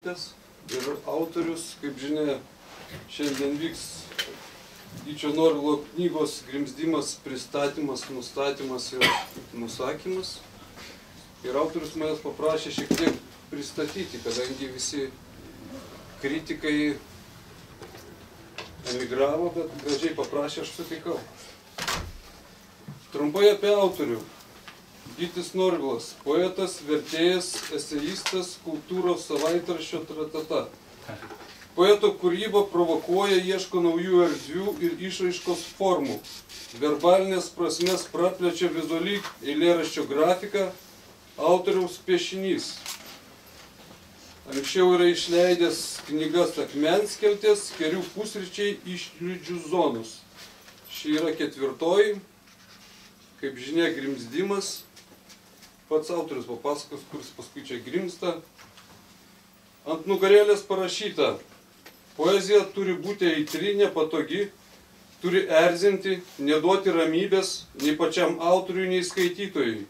Gytis ir autorius, kaip žinia, šiandien vyks Gyčio Norvilo knygos Grimzdimas, pristatymas, nustatymas ir nusakymas. Ir autorius manęs paprašė šiek tiek pristatyti, kadangi visi kritikai emigravo, bet gražiai paprašė, aš sutikau. Trumpai apie autorių. Gytis Norvilas, poetas, vertėjas, eseistas, kultūros savaitraščio tratata. Poeto kūryba provokuoja, ieško naujų erdvių ir išraiškos formų. Verbalinės prasmes praplečia vizuali eilėraščio grafika, autoriaus piešinys. Anksčiau yra išleidęs knygas Akmenskeltės, Kerių pusryčiai, Išliūdžių zonos. Ši yra 4, kaip žinia, Grimzdimas. Pats autorius papasakos, kuris paskui čia grimsta. Ant nugarėlės parašyta: poezija turi būti aitri, nepatogi, turi erzinti, neduoti ramybės nei pačiam autoriui, nei skaitytojui,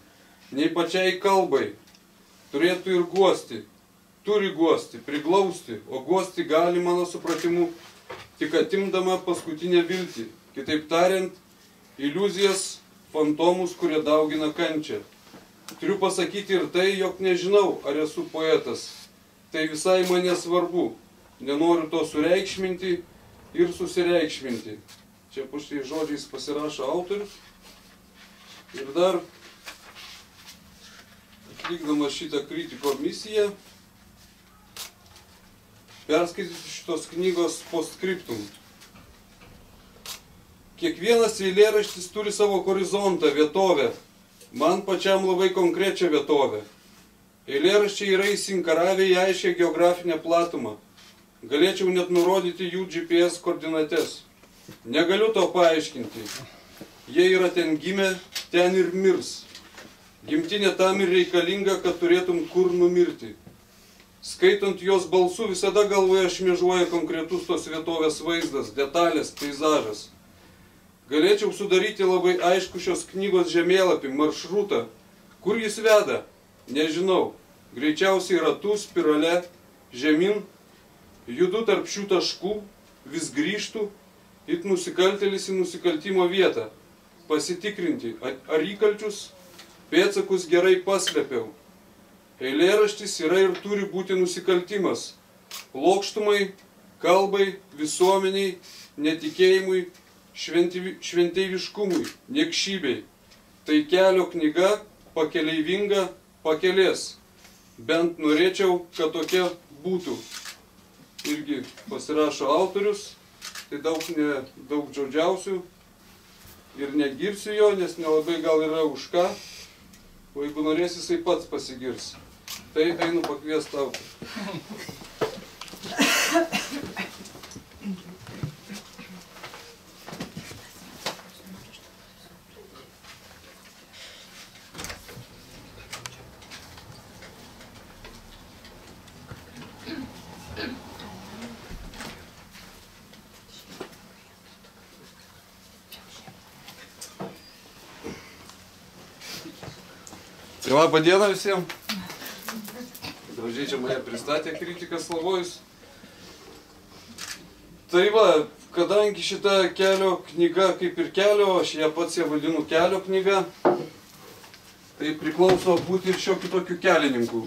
nei pačiai kalbai. Turėtų ir guosti, turi guosti, priglausti, o guosti gali, mano supratimu, tik atimdama paskutinę viltį. Kitaip tariant, iliuzijas, fantomus, kurie daugina kančią. Turiu pasakyti ir tai, jog nežinau, ar esu poetas. Tai visai man nesvarbu. Nenoriu to sureikšminti ir susireikšminti. Čia po šiais žodžiais pasirašo autorius. Ir dar, atlikdamas šitą kritiko misiją, perskaitysiu šitos knygos postscriptum. Kiekvienas eilėraštis turi savo horizontą, vietovę. Man pačiam labai konkrečią vietovę. Eilėraščiai yra įsinkaravę į aiškią geografinę platumą. Galėčiau net nurodyti jų GPS koordinates. Negaliu to paaiškinti. Jie yra ten gimę, ten ir mirs. Gimtinė tam ir reikalinga, kad turėtum kur numirti. Skaitant jos balsu, visada galvoje šmėžuoja konkretus tos vietovės vaizdas, detalės, peizažas. Galėčiau sudaryti labai aišku šios knygos žemėlapį, maršrutą. Kur jis veda? Nežinau. Greičiausiai ratu, spirale, žemyn, judu tarp šių taškų, vis grįžtų, it nusikaltėlis į nusikaltimo vietą. Pasitikrinti, ar įkalčius, pėdsakus gerai paslėpiau. Eilėraštis yra ir turi būti nusikaltimas. Lokštumai, kalbai, visuomeniai, netikėjimui, šventeiviškumui, niekšybei. Tai kelio knyga, pakeleivinga, pakelės. Bent norėčiau, kad tokia būtų. Irgi pasirašo autorius, tai daug žodžiausių ir negirsiu jo, nes nelabai gal yra už ką. O jeigu norės, jisai pats pasigirs. Tai einu pakviesti autorių. Tai labą dieną visiems. Gražiai čia mane pristatė kritikas Slavojus. Tai va, kadangi šita kelio knyga kaip ir kelio, aš ją pats ją vadinu kelio knyga, tai priklauso būti ir šiokių tokių kelininkų.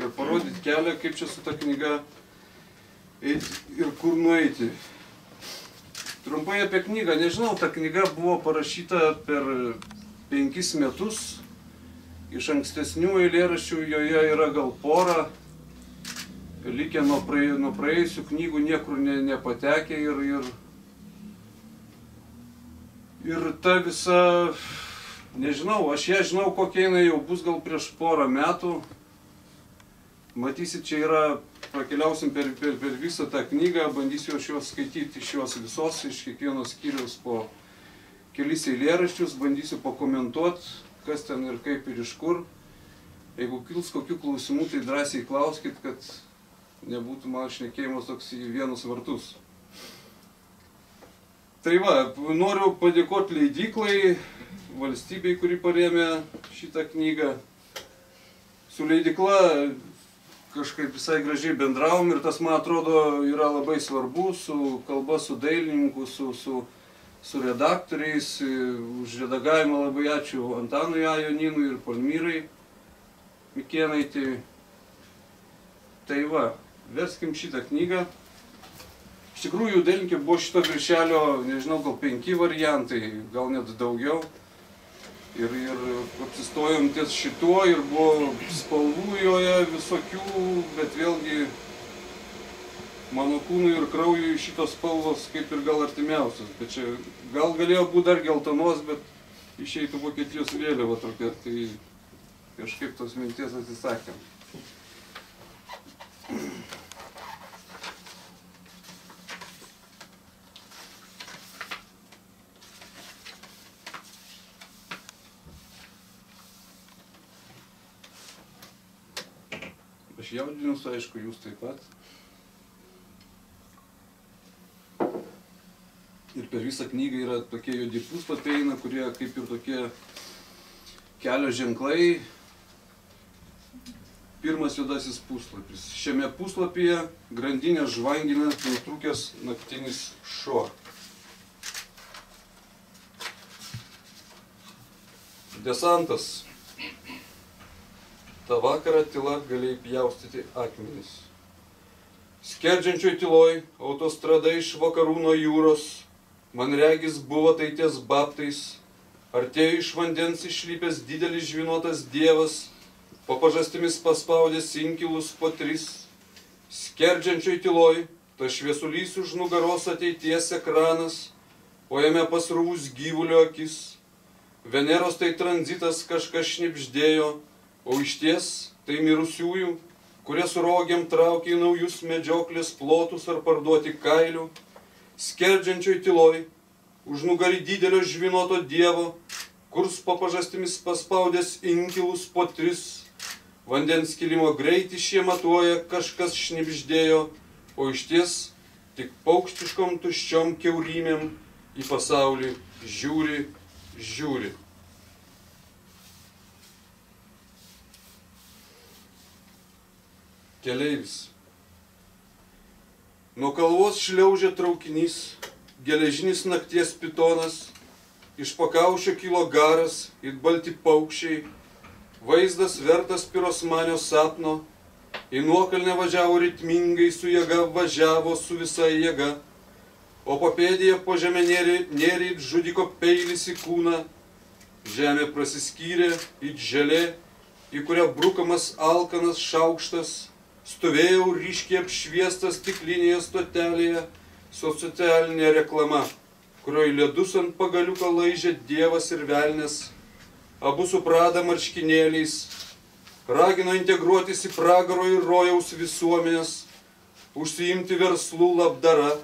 Ir parodyti kelią, kaip čia su ta knyga eiti ir kur nueiti. Trumpai apie knygą. Nežinau, ta knyga buvo parašyta per 5 metus. Iš ankstesnių eilėraščių joje yra gal porą, likę nuo praėjusių knygų niekur nepatekę ir ta visa, nežinau, aš ją žinau, kokia jinai jau bus gal prieš porą metų. Matysit, čia yra, prakeliausim per visą tą knygą, bandysiu aš juos skaityti iš jos visos, iš kiekvieno skyriaus po kelis eilėraščius, bandysiu pakomentuoti, kas ten ir kaip ir iš kur. Jeigu kils kokių klausimų, tai drąsiai klauskit, kad nebūtų man šnekėjimas toks į vienus vartus. Tai va, noriu padėkoti leidyklai, valstybei, kuri parėmė šitą knygą. Su leidykla kažkaip visai gražiai bendravom ir tas, man atrodo, yra labai svarbu su kalba, su dailininku, su redaktoriais. Už redagavimą labai ačiū Antanui Joninui ir Palmyrai Mikėnaitei. Tai va, verskim šitą knygą. Iš tikrųjų, dailininkė buvo šito viršelio, nežinau, gal 5 variantai, gal net daugiau. Ir apsistojom ties šituo ir buvo spalvų joje visokių, bet vėlgi mano kūnui ir kraujui šitos spalvos kaip ir gal artimiausios. Bet čia gal galėjo būti dar geltonos, bet išeitų Vokietijos vėliava tokia, tai kažkaip tos minties atsisakėm. Aš jaudinus, aišku, jūs taip pat. Ir per visą knygą yra tokie juodi puslapiai eina, kurie kaip ir tokie kelio ženklai. Pirmas juodasis puslapis. Šiame puslapyje grandinę žvangina nutrūkęs naktinis šuo. Desantas. Ta vakarą tyla galėjai pjaustyti akmenis. Skerdžiančioj tyloj autostrada iš vakarų nuo jūros, man regis buvo tai ties babtais, artėjo iš vandens išlypęs didelis žvynuotas dievas, po pažastimis paspaudęs inkilus po 3. Skerdžiančioj tyloj, ta šviesulys už nugaros ateities ekranas, o jame pasrūvus gyvulio akis. Veneros tai tranzitas kažkas šnibždėjo, o išties tai mirusiųjų, kurie su rogėm traukia į naujus medžioklės plotus ar parduoti kailių. Skerdžiančioj tyloj, už nugarį didelio žvynuoto dievo, kurs po pažastimis paspaudęs inkilus po 3. Vandens kilimo greitį šie matuoja, kažkas šnibždėjo, o išties tik paukštiškom tuščiom kiaurymėm į pasaulį žiūri. Keleivis. Nuo kalvos šliaužė traukinys, geležinis nakties pitonas, iš pakaušio kilo garas, it balti paukščiai, vaizdas vertas pirosmanio sapno, į nuokalnę važiavo ritmingai, su jėga važiavo su visa jėga, o papėdėje po žemę nėrė it žudiko peilis į kūną, žemė prasiskyrė it želė, į kurią brukamas alkanas šaukštas, stovėjau ryškiai apšviestas stiklinėje stotelėje su socialinė reklama, kurioje ledus ant pagaliuko laižė dievas ir velnias, abu su Prada marškinėliais, ragino integruotis į pragaro ir rojaus visuomenės, užsiimti verslų labdara,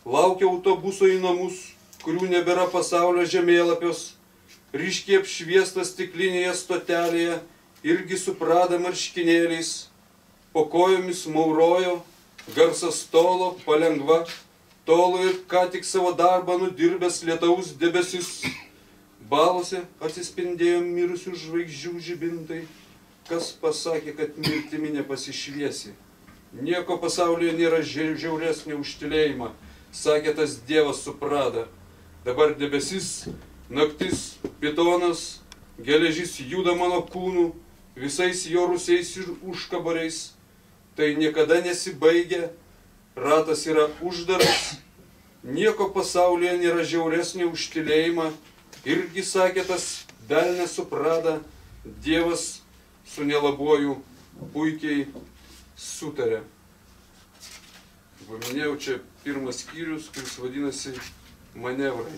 laukia autobuso į namus, kurių nebėra pasaulio žemėlapios, ryškiai apšviestas stiklinėje stotelėje, irgi su Prada marškinėliais, po kojomis maurojo, garsas tolo, palengva, tolo ir ką tik savo darbą nudirbęs lietaus debesis. Balose atsispindėjo mirusių žvaigždžių žibintai, kas pasakė, kad mirtimi nepasišviesi. Nieko pasaulyje nėra žiauresnio už tylėjimą, sakė tas dievas su Prada. Dabar debesis, naktis, pitonas, geležis juda mano kūnu, visais jo rusiais ir užkabariais. Tai niekada nesibaigia, ratas yra uždaras, nieko pasaulyje nėra žiauresnio už tylėjimą, irgi sakė tas velnias su Prada, dievas su nelabuoju puikiai sutarė. Paminėjau čia pirmas skyrius, kuris vadinasi manevrai.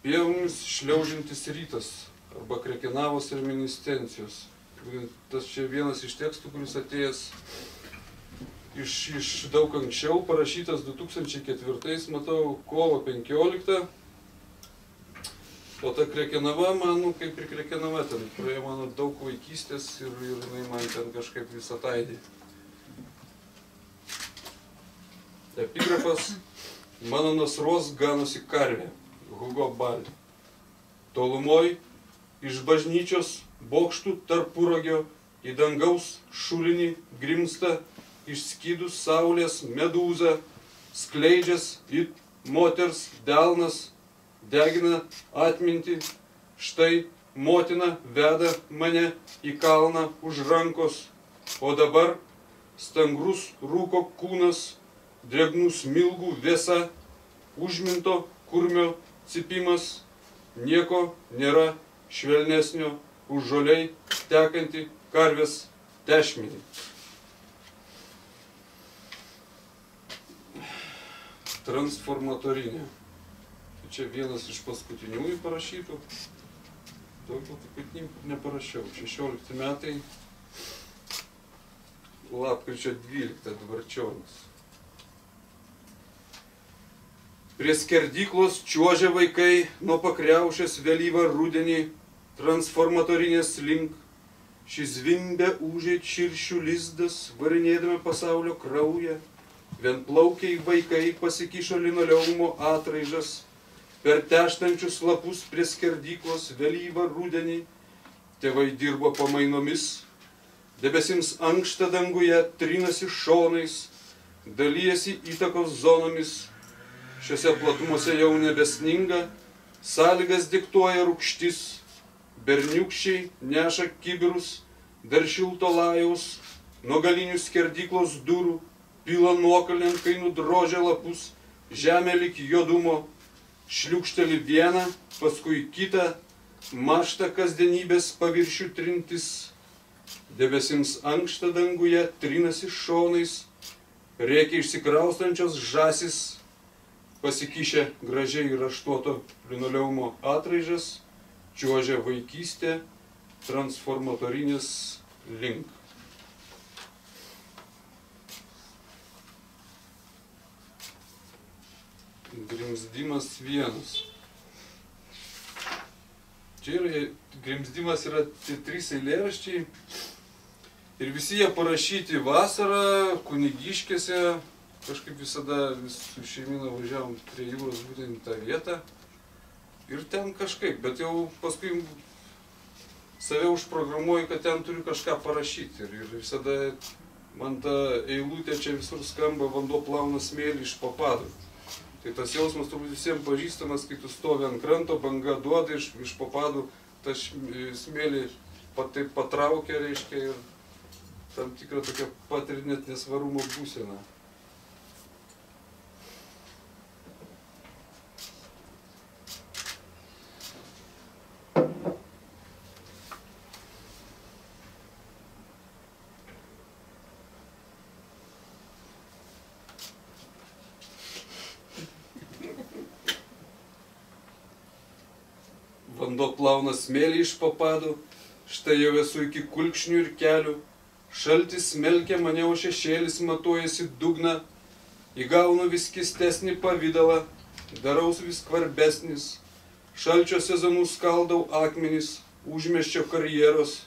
Pievomis šliaužiantis rytas, arba Krekenavos reminiscencijos. Tas čia vienas iš tekstų, kuris atėjęs iš daug anksčiau, parašytas 2004, matau, kovo 15. O ta Krekenava, man, kaip ir Krekenava, ten praėjo mano daug vaikystės ir jinai man ten kažkaip visą taidė. Epigrafas. mano nasros ganosi karvė, Hugo Ball. Tolumoj iš bažnyčios bokštų tarpuragio į dangaus šulinį grimsta išskydus saulės medūza, skleidžias it moters delnas, degina atmintį, štai motina veda mane į kalną už rankos, o dabar stangrus rūko kūnas, dregnų smilgų vėsa, užminto kurmio cipimas, nieko nėra švelnesnio už žoliai tekantį karvės tešmenį. Transformatorinė. Čia vienas iš paskutiniųjų parašytų. Daugiau taip neparašiau. 16 metai. Lapkričio 12 Dvarčionas. Prie skerdyklos čiuožia vaikai nuo pakriaušės vėlyvą rudenį transformatorinės link. Šis zvimbia ūžiai čiršių lizdas, varinėdami pasaulio kraują. Vienplaukiai vaikai pasikišo linoleumo atraižas, per teštančius lapus prie skerdyklos vėlyvą rudenį. Tėvai dirbo pamainomis, debesims ankšta danguje trinasi šonais, dalyjasi įtakos zonomis. Šiuose platumuose jau nebesninga, sąlygas diktuoja rūgštis, berniukščiai neša kibirus, dar šilto lajaus, nuo galinių skerdyklos durų, pila nuokalnėn, kai nudrožia lapus, žemė lik juodumo, šliukšteli vieną, paskui kitą, mašta kasdienybės paviršių trintis, debesims ankšta danguje trinasi šonais, rėkia išsikraustančios žąsis, pasikišę gražiai raštuoto linoleumo atraižas, čiuožia vaikystė transformatorinės link. Grimzdimas vienas. Čia yra, grimzdimas yra 3 eilėraščiai ir visi jie parašyti vasarą, Kunigiškėse, kažkaip visada su šeimina važiavom prie jūros būtent tą vietą ir ten kažkaip, bet jau paskui save užprogramuoju, kad ten turiu kažką parašyti ir visada man ta eilutė čia visur skamba, vanduo plauna smėlį iš papadų. Tai tas jausmas turbūt visiems pažįstamas, kai tu stovi ant kranto, banga duoda iš papadų, tą smėlį taip patraukia, reiškia, ir tam tikrą tokią patiri net nesvarumo būseną. Vanduo plauna smėlį iš papadų, štai jau esu iki kulkšnių ir kelių, šaltis smelkia mane, o šešėlis matuojasi dugną, įgaunu vis keistesnį pavidalą, daraus vis skvarbesnis, šalčio sezonų skaldau akmenis, užmiesčio karjeros,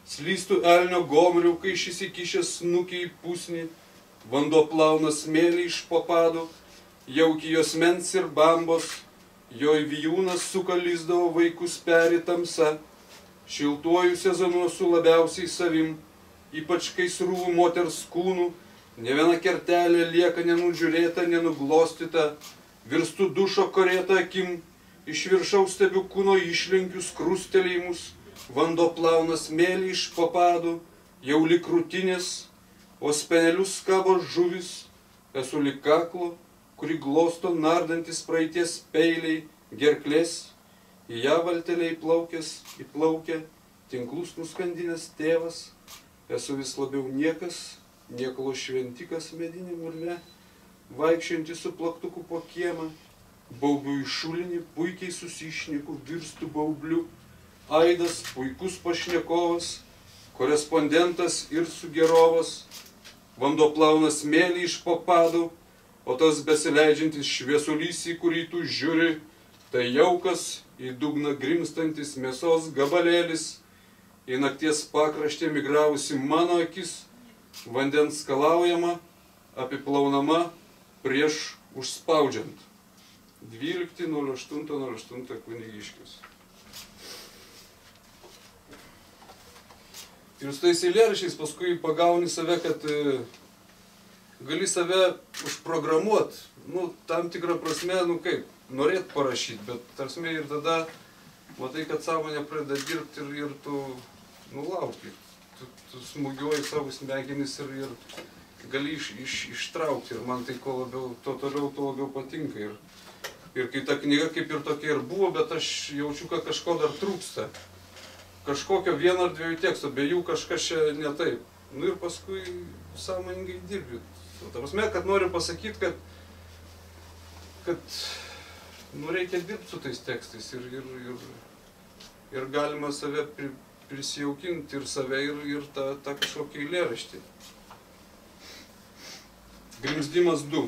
slystų elnio gomrių, kai šis įkišęs snukį į pusnį, vanduo plauna smėlį iš papadų, jauki jos mens ir bambos, jo vijūnas suka lizdavo vaikus peri tamsa, šiltuoju sezonu su labiausiai savim, ypač kai srūvų moters kūnų, ne viena kertelė lieka nenudžiūrėta, nenuglostyta, virstu dušo korėta akim, iš viršaus stebiu kūno išlinkius krustelėjimus, vanduo plauna smėlį iš papadų, jau lik krūtinės, o spenelius skabo žuvis, esu lik kaklo, kuri glosto nardantis praeities peiliai, gerklės, į ją valteliai įplaukia, tinklus nuskandinęs tėvas, esu vis labiau niekas, niekolo šventikas medinė murle, vaikščiantis su plaktuku po kiemą, baubiu į šulinį, puikiai susišneku, virstu baubliu, aidas, puikus pašnekovas, korespondentas ir sugerovas, vanduo plauna smėlį iš papadų, o tas besileidžiantis šviesulys, į kurį tu žiūri, tai jaukas, į dugną grimstantis mėsos gabalėlis, į nakties pakraštį migravusi mano akis, vandens skalaujama, apiplaunama prieš užspaudžiant. 12.08.08 Kunigiškis. Ir su tais eilėraščiais paskui pagauni save, kad gali save užprogramuoti, tam tikrą prasme, kaip, norėt parašyti, bet tarsi ir tada matai, kad sąmonė pradeda dirbti ir tu, lauki. Tu smūgiuoji savo smegenis ir gali ištraukti. Ir man tai kuo toliau, tuo labiau patinka. Ir kai ta knyga kaip ir tokia ir buvo, bet aš jaučiu, kad kažko dar trūksta. Kažkokio vieno ar dviejų tekstų, be jų kažkas čia ne taip. Ir paskui sąmoningai dirbi. Ta prasme, kad noriu pasakyti, kad reikia dirbti su tais tekstais ir galima save prisijaukinti ir save ir tą kažkokį eilėraštį. Grimzdimas 2.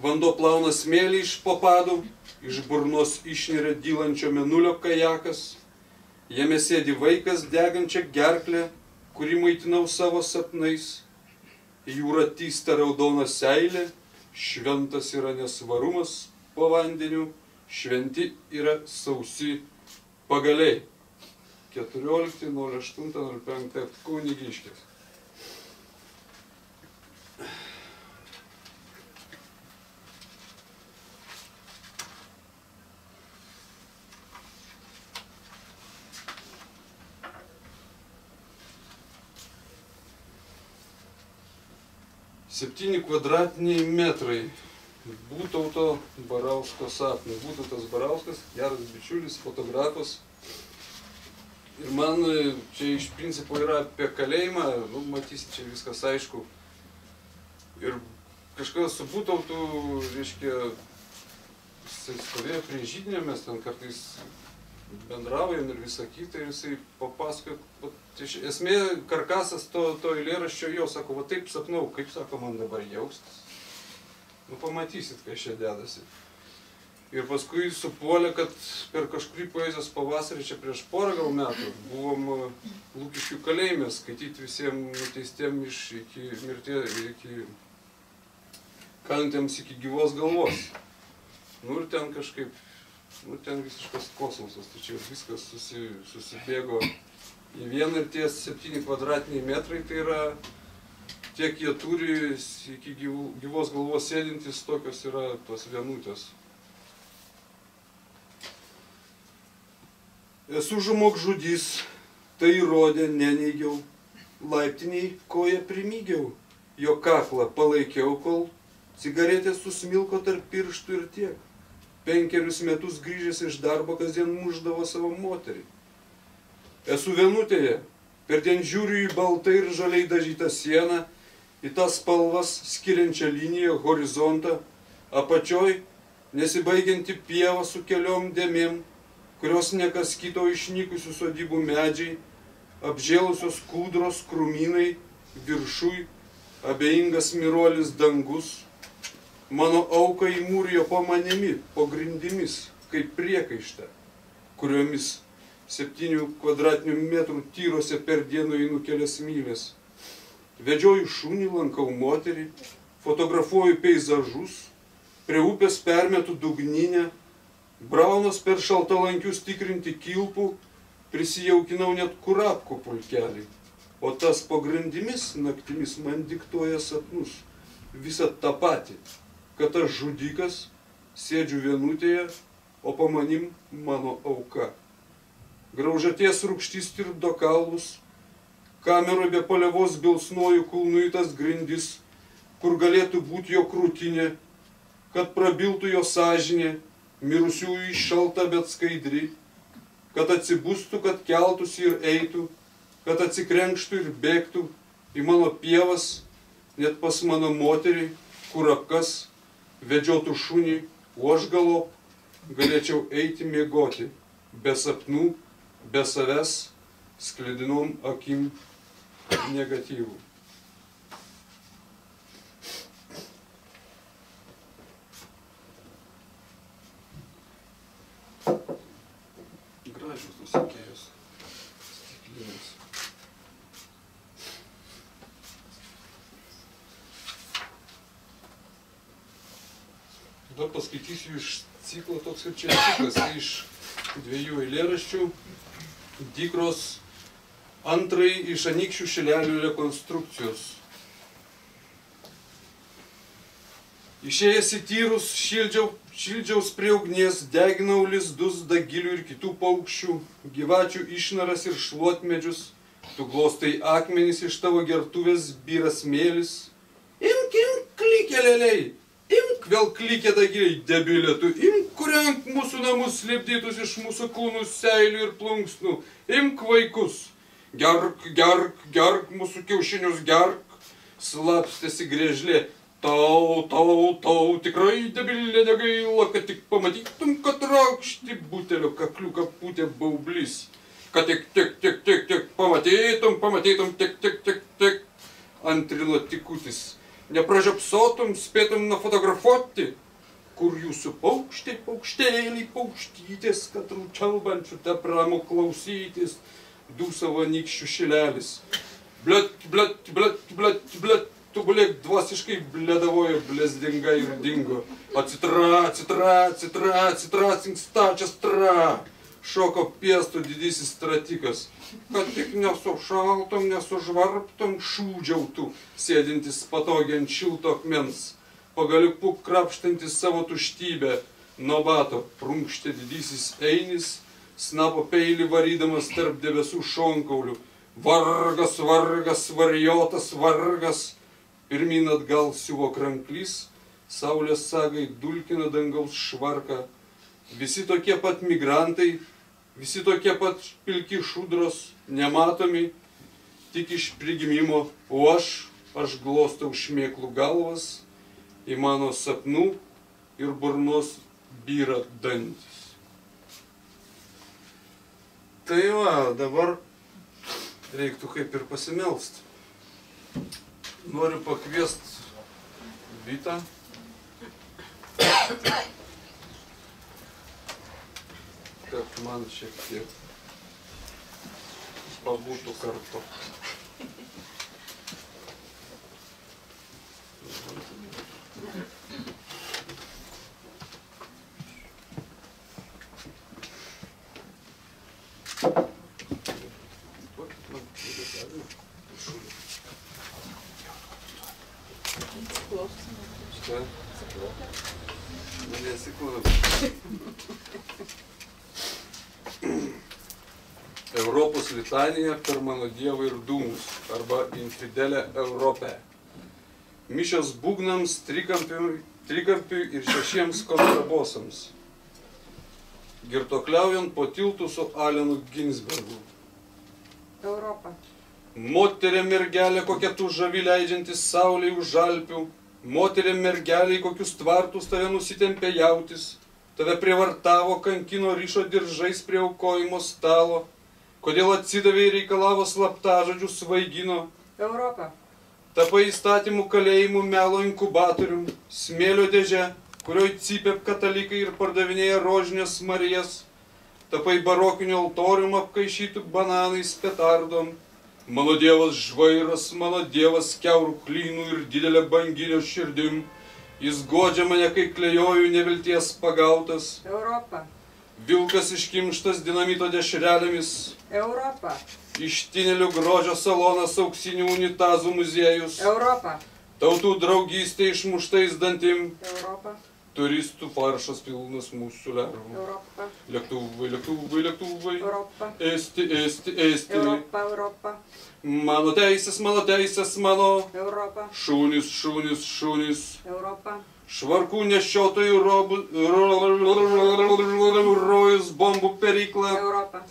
Vanduo plauna smėlį iš po padų, iš burnos išneria dylančio mėnulio kajakas, jame sėdi vaikas degančia gerklė, kurį maitinau savo sapnais, jūra tysta raudona seilė, šventas yra nesvarumas po vandeniu, šventi yra sausi pagaliai. 14.08.05 Kunigiškis. Septyni kvadratiniai metrai. Būtauto Barausko sapnai. Būtautas Barauskas, geras bičiulis, fotografas. Ir man čia iš principo yra apie kalėjimą, matysit, čia viskas aišku. Ir kažkas su Būtautu, reiškia, jisai stovėjo prie židinio, mes ten kartais bendraujam ir visą kitą, ir jisai papasakojo, esmė, karkasas to eilėraščio jo, sako, va taip sapnau, kaip sako man dabar jaustis. Pamatysit, kai čia dedasi. Ir paskui supuolė, kad per kažkurį poezijos pavasarį, čia prieš porą gal metų, buvom Lukiškių kalėjime skaityti visiems nuteistiem iki mirties, iki kalintiems iki gyvos galvos. Ir ten kažkaip, ten visiškas kosmosas, tai čia viskas susibėgo į vieną ir tie 7 kvadratiniai metrai, tai yra tiek jie turi iki gyvos galvos sėdintis, tokios yra tos vienutės. Esu žmogžudys, tai įrodė, neneigiau, laiptiniai koją primygiau, jo kaklą palaikiau, kol cigaretė susmilko tarp pirštų ir tiek. 5 metus grįžęs iš darbo kasdien mušdavo savo moterį. Esu vienutėje, perdien žiūriu į baltai ir žaliai dažytą sieną, į tas spalvas skiriančią liniją, horizontą, apačioj nesibaigianti pieva su keliom dėmėm, kurios nekas kito išnykusių sodybų medžiai, apžėlusios kūdros krūmynai, viršui abejingas miruolis dangus. Mano auką įmūrijo po manimi, po grindimis, kaip priekaištą, kuriomis 7 kvadratinių metrų tyrose per dieną einu kelias mylias. Vedžioju šunį, lankau moterį, fotografuoju peizažus, prie upės permetu dugninę, braunas per šaltalankius tikrinti kilpų, prisijaukinau net kurapkų pulkelį, o tas po grindimis naktimis man diktuoja sapnus, visą tą patį, kad aš žudikas, sėdžiu vienutėje, o po manim mano auka. Graužaties rūgštys tirpdo kaulus, kameroj be palievos bilsnuoju kulnu į tas grindis, kur galėtų būti jo krūtinė, kad prabiltų jo sąžinė, mirusiųjų šalta bet skaidri, kad atsibustų, kad keltųsi ir eitų, kad atsikrenkštų ir bėgtų į mano pievas, net pas mano moterį, kurapkas, vedžiotų šunį, o aš galop galėčiau eiti miegoti, be sapnų, be savęs, sklidinom akim negatyvų. Gražios nusikėjus stiklinės. Dar paskaitysiu iš ciklo toks kaip čia ciklas, iš 2 eilėraščių. Dykros antrai iš Anykščių šilelių rekonstrukcijos. Išėjęs į tyrus, šildžiaus prie ugnies, deginau lizdus, dagilių ir kitų paukščių, gyvačių išnaras ir šluotmedžius, tu glostai akmenys iš tavo gertuvės, byras mėlis. Imk, klykelėliai, imk vėl klykė dagiliai, debilė tu, imk kurenk mūsų namus slėpdytus iš mūsų kūnų, seilių ir plunksnų, imk vaikus, gerk mūsų kiaušinius, gerk, slapstėsi griežlė. Tau, tikrai debilė negaila, kad tik pamatytum, kad raukšti butelio kakliuką pūtė baublys. Kad tik pamatytum, tik, antrino tikutis. Nepražiopsotum, spėtum nufotografuoti, kur jūsų paukščiai, paukštėliai, paukštytės, kad rūčialbančių te pramo klausytis, dūsavo Anykščių šilelis. Blet, tu gulėk dvasiškai bledavojo, blezdinga ir dingo. Citra, cinkstačias tra. Šoko piestų didysis stratikas. Kad tik nesušaltum, nesužvarptum, šūdžiautų, sėdintis patogiai ant šilto akmens. Pagaliuku krapštantis savo tuštybę. Nuo bato prunkštė didysis einis, snapo peilį varydamas tarp debesų šonkaulių. Vargas, varjotas vargas. Pirmyn atgal siuvo kranklys, saulės sagai dulkina dangaus švarką. Visi tokie pat migrantai, visi tokie pat pilki šudros, nematomi, tik iš prigimimo, o aš glostau šmėklų galvas, į mano sapnų ir burnos byra dantis. Tai va, dabar reiktų kaip ir pasimelst. Noriu pakviest Vitą. Kad man šiek tiek pabūtų kartu. Europos litanija per mano dievą ir dūmus, arba infidelę Europę. Mišios būgnams, trikampiui ir 6 kontrabosams. Girtokliaujant po tiltų su Alenu Ginsbergu. Europa. Moterė mergelė, kokia tu žavi leidžiantis saulei už Alpių. Moterė mergelė, kokius tvartus tave nusitempė jautis. Tave prievartavo, kankino, ryšo diržais prie aukojimo stalo. Kodėl atsidavė ir reikalavo slaptažodžių svaigino. Europa. Tapai įstatymų kalėjimų melo inkubatorium, smėlio dėžė, kurioj cypė katalikai ir pardavinėja rožinės marijas. Tapai barokinio altorium apkaišytų bananais petardom. Mano dievas žvairas, mano dievas kiaurų klynų ir didelė banginio širdim. Jis godžia mane, kai klejoju nevilties pagautas. Europa. Vilkas iškimštas dinamito dešrelėmis. Europa. Ištinėlių grožio salonas, auksinių unitazų muziejus. Europa. Tautų draugystė išmuštais dantim. Europa. Turistų faršas pilnas mūsų lervų. Europa. Lėktuvai. Europa. Esti. Europa. Mano teisės, mano. Europa. Šunys. Europa. Švarkų nešiotojų rojus, bombų perikla. Europa.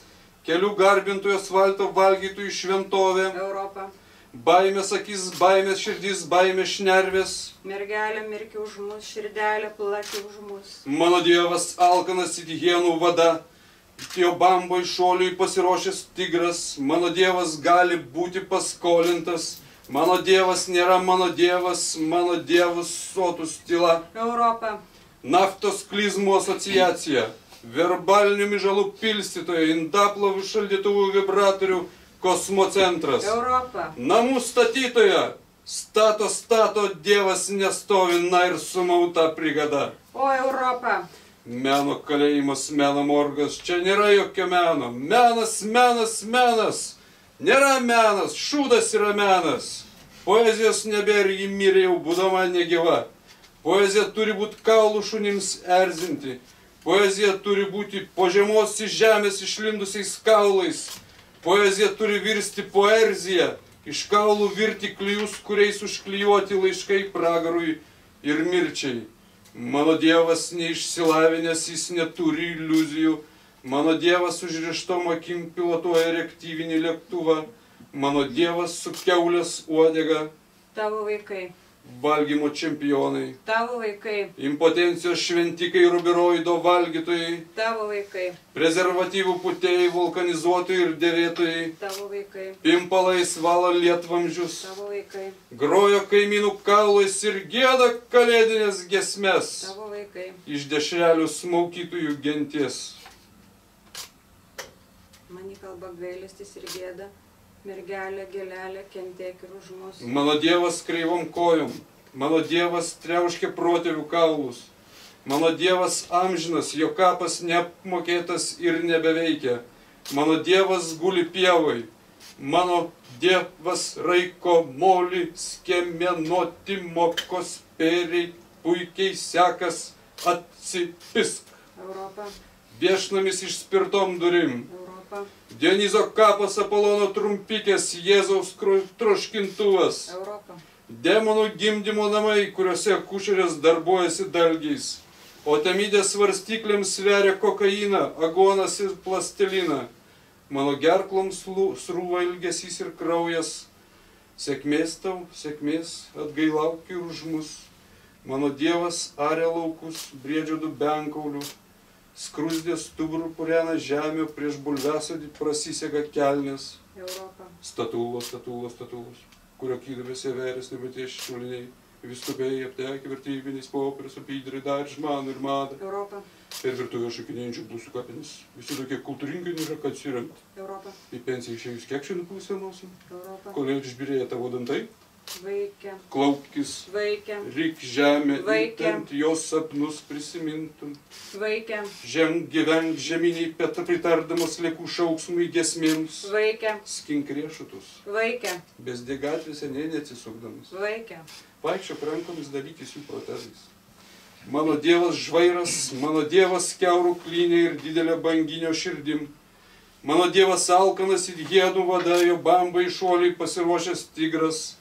Kelių garbintojų asfalto valgytojų šventovė. Europa. Baimės akis, baimės širdis, baimės šnervės. Mergelė mirki už mus, širdelė plaki už mus. Mano dievas alkanas it hienų vada. Jo bamboj šuoliui pasiruošęs tigras. Mano dievas gali būti paskolintas. Mano dievas nėra mano dievas sotus tyla. Europa. Naftos klizmų asociacija. Verbalinių mižalų pilstytojai, indaplovų šaldytuvų vibratorių kosmocentras. Europa. Namų statytoja, Stato, stato, Dievas nestovi, na ir sumauta brigada. O Europa. Meno kalėjimas, meno morgas, čia nėra jokio meno. Menas, menas, menas. Nėra menas, šūdas yra menas. Poezijos nebėra, ji mirė jau būdama negyva. Poezija turi būti kaulų šunims erzinti. Poezija turi būti po žemos iš žemės išlindusiais kaulais. Poezija turi virsti poeziją, iš kaulų virti klijus, kuriais užklijuoti laiškai pragarui ir mirčiai. Mano Dievas neišsilavinęs, jis neturi iliuzijų. Mano Dievas užrištom akim pilotuoja reaktyvinį lėktuvą. Mano Dievas su kiaulės uodega. Tavo vaikai. Valgymo čempionai. Tavo vaikai. Impotencijos šventikai, rubiroido valgytojai. Tavo vaikai. Prezervatyvų putėjai, vulkanizuotojai ir dėvėtojai. Tavo vaikai. Pimpalais valo lietvamzdžius. Tavo vaikai. Grojo kaimynų kaulais ir gėda kalėdinės giesmes. Tavo vaikai. Iš dešrelių smaukytojų genties. Mani kalba gailestis ir gėda. Mergelė, gėlelė, kentėk ir už mus. Mano Dievas kreivom kojom. Mano Dievas triauškė protėvių kaulus. Mano Dievas amžinas, jo kapas neapmokėtas ir nebeveikia. Mano Dievas guli pievoj. Mano Dievas raiko molį, skiemenoti mokos pėriai, puikiai sekas, atsipisk. Europa. Viešnamis išspirtom durim. Europa. Dionizo kapas, Apolono trumpikės, Jėzaus troškintuvas. Europa. Demonų gimdymo namai, kuriuose kušerės darbuojasi dalgiais. O Temidės svarstyklėms sveria kokainą, agonas ir plastiliną. Mano gerkloms srūva ilgesys ir kraujas. Sėkmės tau, sėkmės, atgailauk ir už mus. Mano Dievas aria laukus, briedžio dubenkaulių. Skrusdė stuburų purena žemė, prieš bulvesodį prasisega kelnes. Europa. Statulos, statulos, statulos, kurio kydavėsi veris nebetieši šuliniai. Viskupėjai aptekė vertybiniais popieriais, apydrai dar žmanų ir madą. Europa. Per virtuvę šokinėjančių blusų kapinis. Visi tokie kultūringai nėra, kad atsiremti. Europa. Į pensiją išėjus kiek šiandien pusę nosim? Europa. Kodėl išbirėja tavo dantai? Veikia. Klaupkis. Veikia. Ryk žemę, Veikia. įtent jos sapnus prisimintum. Veikia. Žem gyvenk žeminiai petą pritardamas liekų šauksmui giesmėms. Veikia. Skink riešutus. Veikia. Besdė gatvėse neatsisukdamas. Veikia. Vaikščiok rankomis, dalykis jų protezais. Mano Dievas žvairas, mano Dievas kiaurų klynė ir didelė banginio širdim. Mano Dievas alkanas ir jėdų vada, jo bambai šuoliai pasiruošęs tigras.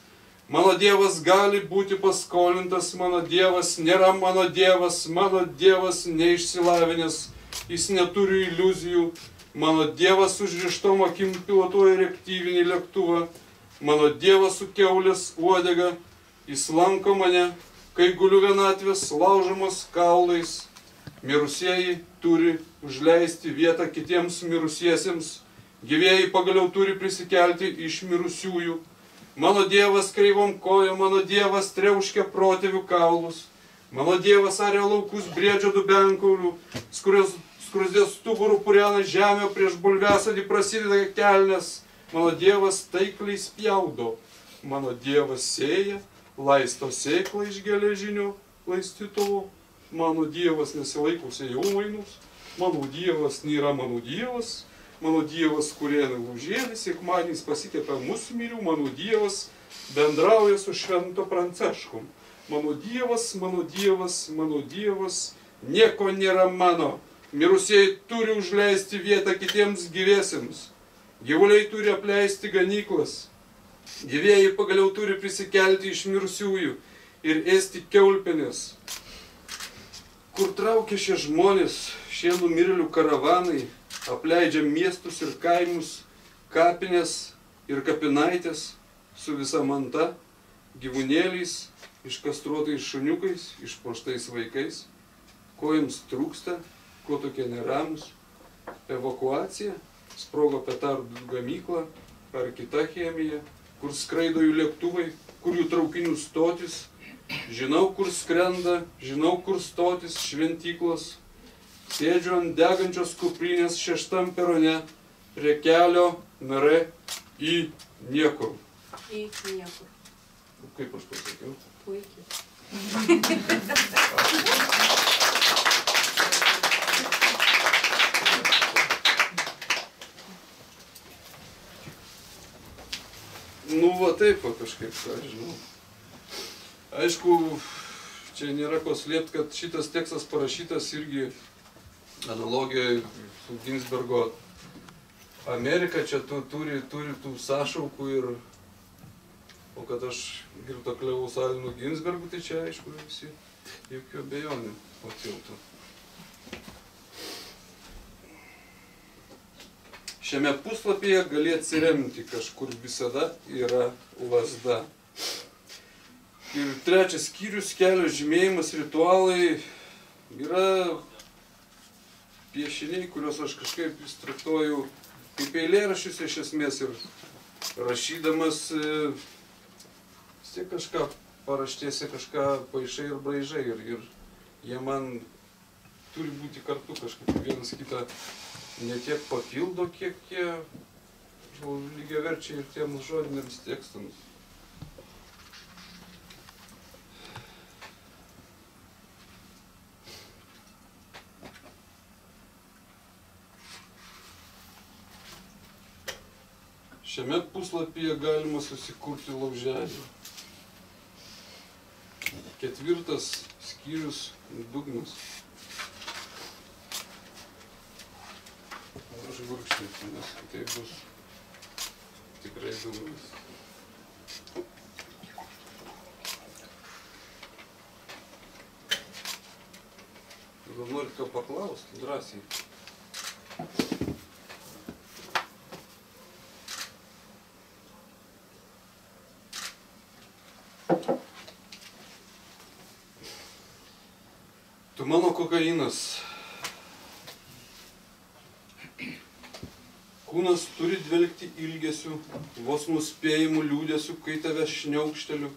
Mano Dievas gali būti paskolintas, mano Dievas nėra mano Dievas neišsilavinęs, jis neturi iliuzijų. Mano Dievas užrištom akim pilotuoja reaktyvinį lėktuvą. Mano Dievas su kiaulės uodega, jis lanko mane, kai guliu vienatvės laužomos kaulais. Mirusieji turi užleisti vietą kitiems mirusiesiems, gyvieji pagaliau turi prisikelti iš mirusiųjų. Mano Dievas kreivom kojom, mano Dievas triauškia protėvių kaulus. Mano Dievas aria laukus briedžio dubenkaulių, skrusdės stuburų purena žemę, prieš bulvesodį prasideda kelnes. Mano Dievas taikliai spjaudo, mano Dievas sėja, laisto sėklą iš geležinio laistytuvo. Mano Dievas nesilaiko sėjaumainus, mano Dievas nėra mano Dievas. Mano Dievas kurienai lūžėlį, sekmadieniais pasikepia mūsų mirių, mano Dievas bendrauja su Švento Pranciškum. Mano Dievas, mano Dievas, mano Dievas, nieko nėra mano. Mirusieji turi užleisti vietą kitiems gyviesiems. Gyvuliai turi apleisti ganyklas. Gyvieji pagaliau turi prisikelti iš mirusiųjų ir ėsti kiaulpienės. Kur traukia šie žmonės, šie numirėlių karavanai, apleidžia miestus ir kaimus, kapinės ir kapinaitės su visa manta, gyvūnėliais, iškastruotais šuniukais, išpuoštais vaikais. Ko jiems trūksta, ko tokie neramus? Evakuacija, sprogo petardų gamykla ar kita chemija, kur skraido jų lėktuvai, kur jų traukinių stotis. Žinau, kur skrenda, žinau, kur stotis šventyklos. Sėdžiu ant degančios kuprinės 6 perone, prie kelio nare į niekur. Į niekur. Kaip aš pasakiau? Puikiai. Nu, va taip, va kažkaip, ką žinau. Aišku, čia nėra ko slėpti, kad šitas tekstas parašytas irgi analogija su Ginsbergo Amerika, čia turi tų sąšaukų ir, o kad aš girtuokliavau su Alinu Ginsbergu, tai čia, aišku, visi jokių abejonių patiltų. Šiame puslapyje gali atsiremti, kažkur visada yra lazda. Ir trečias skyrius, kelio žymėjimas, ritualai, yra piešiniai, kuriuos aš kažkaip traktuoju kaip eilėraščius iš esmės ir rašydamas vis tiek kažką paraštėse, kažką paišai ir braižai ir jie man turi būti kartu kažkaip vienas kitą ne tiek papildo, kiek jie lygiaverčiai ir tiems žodiniams tekstams. Šiame puslapyje galima susikurti lauželį. 4 skyrius dugnas. Užgurkštyti, nes tai bus tikrai dugnas. Gal norit ką paklausti, drąsiai. Tu mano kokainas. Kūnas turi dvelgti ilgesiu, vos nuspėjimų liūdėsiu, kai tave šniaukšteliu.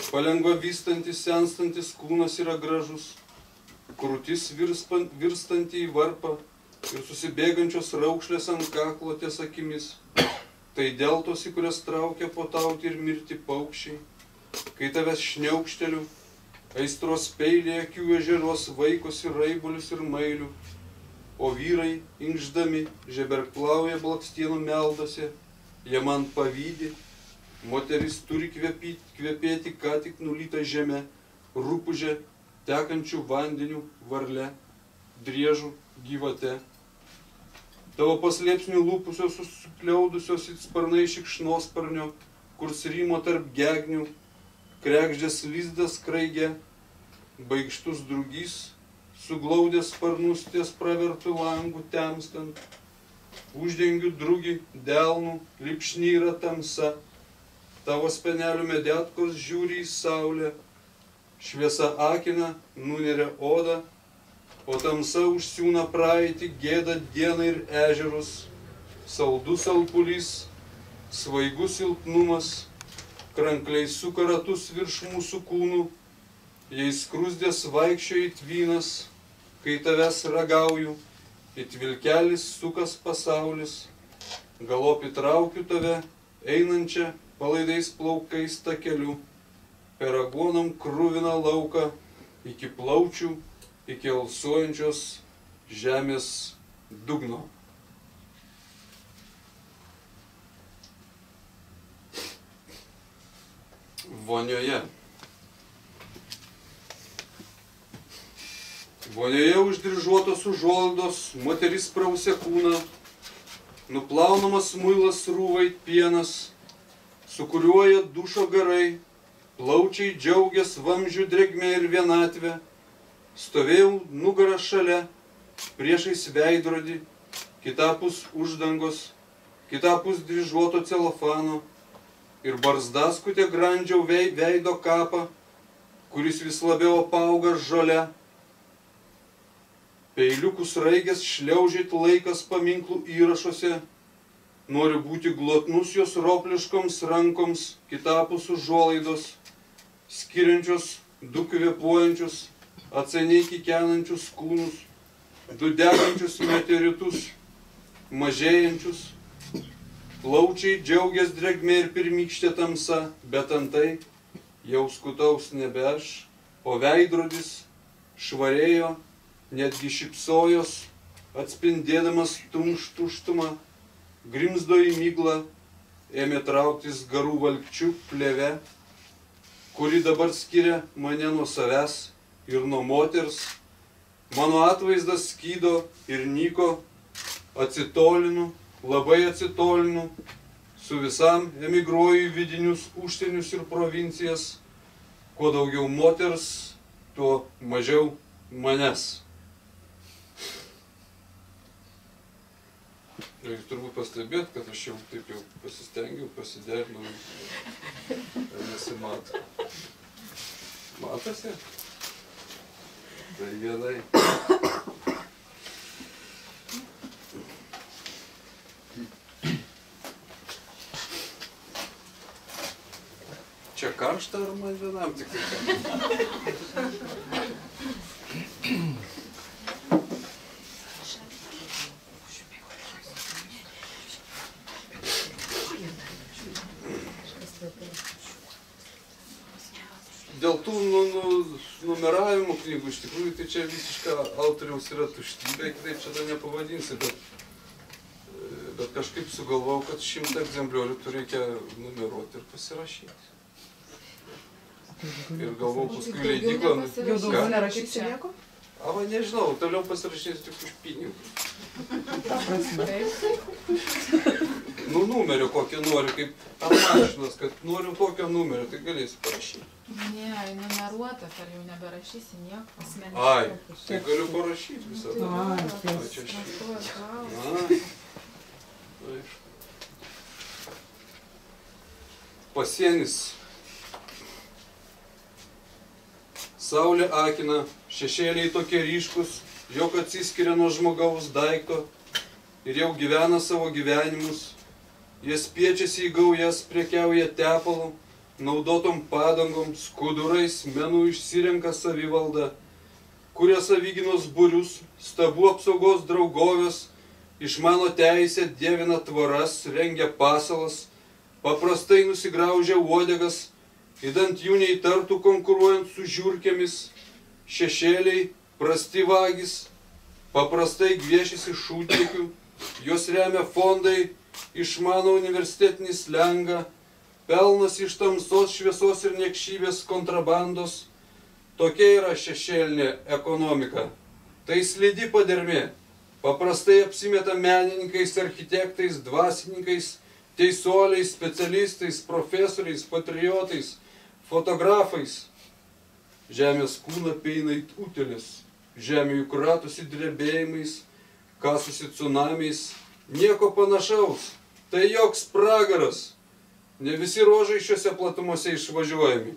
Palengva vystantis, senstantis kūnas yra gražus, krūtis virstanti į varpą ir susibėgančios raukšlės ant kaklo ties akimis. Tai deltos, į kurias traukia potauti ir mirti paukščiai. Kai tave šniaukšteliu, aistros peiliai akių ežeruos vaikosi raibulius ir mailių. O vyrai, inkšdami, žeberklauja blakstienų meldose, jie man pavydi, moteris turi kvepėti ką tik nulytą žemę, rūpužę, tekančių vandenių varle, driežų gyvate. Tavo paslėpsnių lūpusios susikliaudusios it sparnai šikšnosparnio, kur srymo tarp gegnių, krekždės lizdas skraigė, baikštus drugys, suglaudęs sparnus ties pravertų langų temstant, uždengiu drugį, delnų, lipšnyra tamsa, tavo spenelių medetkos žiūri į saulę, šviesa akina, nuneria odą, o tamsa užsiūna praeitį, gėda dieną ir ežerus, saldus alpulys, svaigus silpnumas, krankliai suka ratus virš mūsų kūnų, jei skrusdės vaikščioji tvynas, kai tavęs ragauju, it vilkelis sukas pasaulis, galop įtraukiu tave, einančią palaidais plaukais takeliu, per aguonam kruviną lauką, iki plaučių, iki alsuojančios žemės dugno. Vonioje. Vonioje uždryžuotos užuolaidos, moteris prausia kūną, nuplaunamas muilas rūvai pienas, sukuriuoja dušo garai, plaučiai džiaugias vamzdžių drėgmė ir vienatvė, stovėjau nugarą šalia, priešais veidrodį, kitapus uždangos, kitapus dryžuoto celofano ir barzdaskutė grandžiau veido kapą, kuris vis labiau apauga žole. Peiliukų sraigės šliaužėt laikas paminklų įrašuose, noriu būti glotnus jos ropliškoms rankoms, kitapus užuolaidos, skiriančios du kvėpuojančius, atsainiai kikenančius kūnus, du degančius meteoritus, mažėjančius, plaučiai džiaugias drėgmė ir pirmykštė tamsa, bet antai jau skutaus nebe aš, o veidrodis švarėjo, netgi šypsojos, atspindėdamas tuštumą, grimzdo į miglą, ėmė trauktis garų valkčių plėve, kuri dabar skiria mane nuo savęs ir nuo moters. Mano atvaizdas skydo ir nyko, atsitolinu, labai atsitolinu, su visam emigruoju į vidinius užsienius ir provincijas, kuo daugiau moters, tuo mažiau manęs. Jūs turbūt pastebėt, kad aš jau taip jau pasistengiau, pasiderinau, nesimato. Matosi? Tai gerai. Čia karšta ar man vienam tik tai? Dėl tų numeravimo knygų, iš tikrųjų, tai čia visiška autoriaus yra tuštybė, kitaip čia to nepavadinsi, bet kažkaip sugalvojau, kad 100 egzempliorių tu reikia numeruoti ir pasirašyti. Ir galvojau, paskui leidyklą... Jau daugiau nerašysi nieko? Ava, nežinau, toliau pasirašysiu tik už pinigus. Nu, numerio kokį nori, kaip mašinas, kad noriu kokio numerio, tai galėsi parašyti. Ne, numeruotas, ar jau neberašysi nieko? Ai, tai galiu parašyti visą tą. Pasienis. Saulė akina, šešėliai tokie ryškus, jog atsiskiria nuo žmogaus daikto ir jau gyvena savo gyvenimus. Jie spiečiasi į gaujas, prekiauja tepalu, naudotom padangom, skudurais, menų išsirenka savivaldą, kuria savyginos būrius, stabų apsaugos draugovės, išmano teisę, dievina tvaras, rengia pasalas, paprastai nusigraužia uodegas, idant jų neįtartų konkuruojant su žiurkėmis, šešėliai, prasti vagis, paprastai gviešisi šūdniekių, jos remia fondai, išmano universitetinį slengą, pelnas iš tamsos, šviesos ir niekšybės kontrabandos. Tokia yra šešėlinė ekonomika. Tai slidi padermė. Paprastai apsimeta menininkais, architektais, dvasininkais, teisuoliais, specialistais, profesoriais, patriotais, fotografais. Žemės kūną peina it utėlis, žemė juk ratusi drebėjimais, kasusi tsunamiais. Nieko panašaus, tai joks pragaras. Ne visi ruožai šiuose platumose išvažiuojami.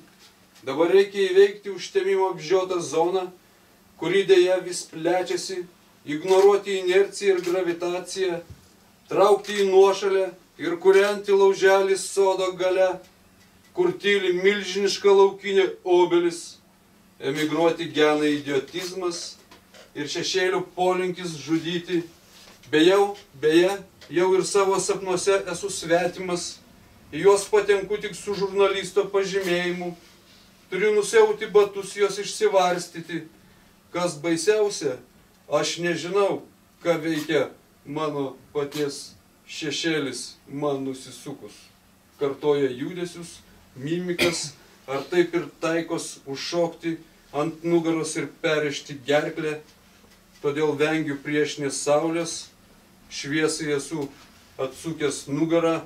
Dabar reikia įveikti užtemimo apžiotą zoną, kuri dėja vis plečiasi, ignoruoti inerciją ir gravitaciją, traukti į nuošalę ir kūrenti lauželį sodo gale, kur tyli milžiniška laukinė obelis, emigruoti gena idiotizmas ir šešėlių polinkis žudyti. Beje, jau ir savo sapnuose esu svetimas, į juos patenku tik su žurnalisto pažymėjimu, turiu nusiauti batus juos išsivarstyti. Kas baisiausia, aš nežinau, ką veikia mano paties šešėlis man nusisukus. Kartoja judesius, mimikas, ar taip ir taikos užšokti ant nugaros ir perrišti gerklę, todėl vengiu priešinės saulės, šviesai esu atsukęs nugarą,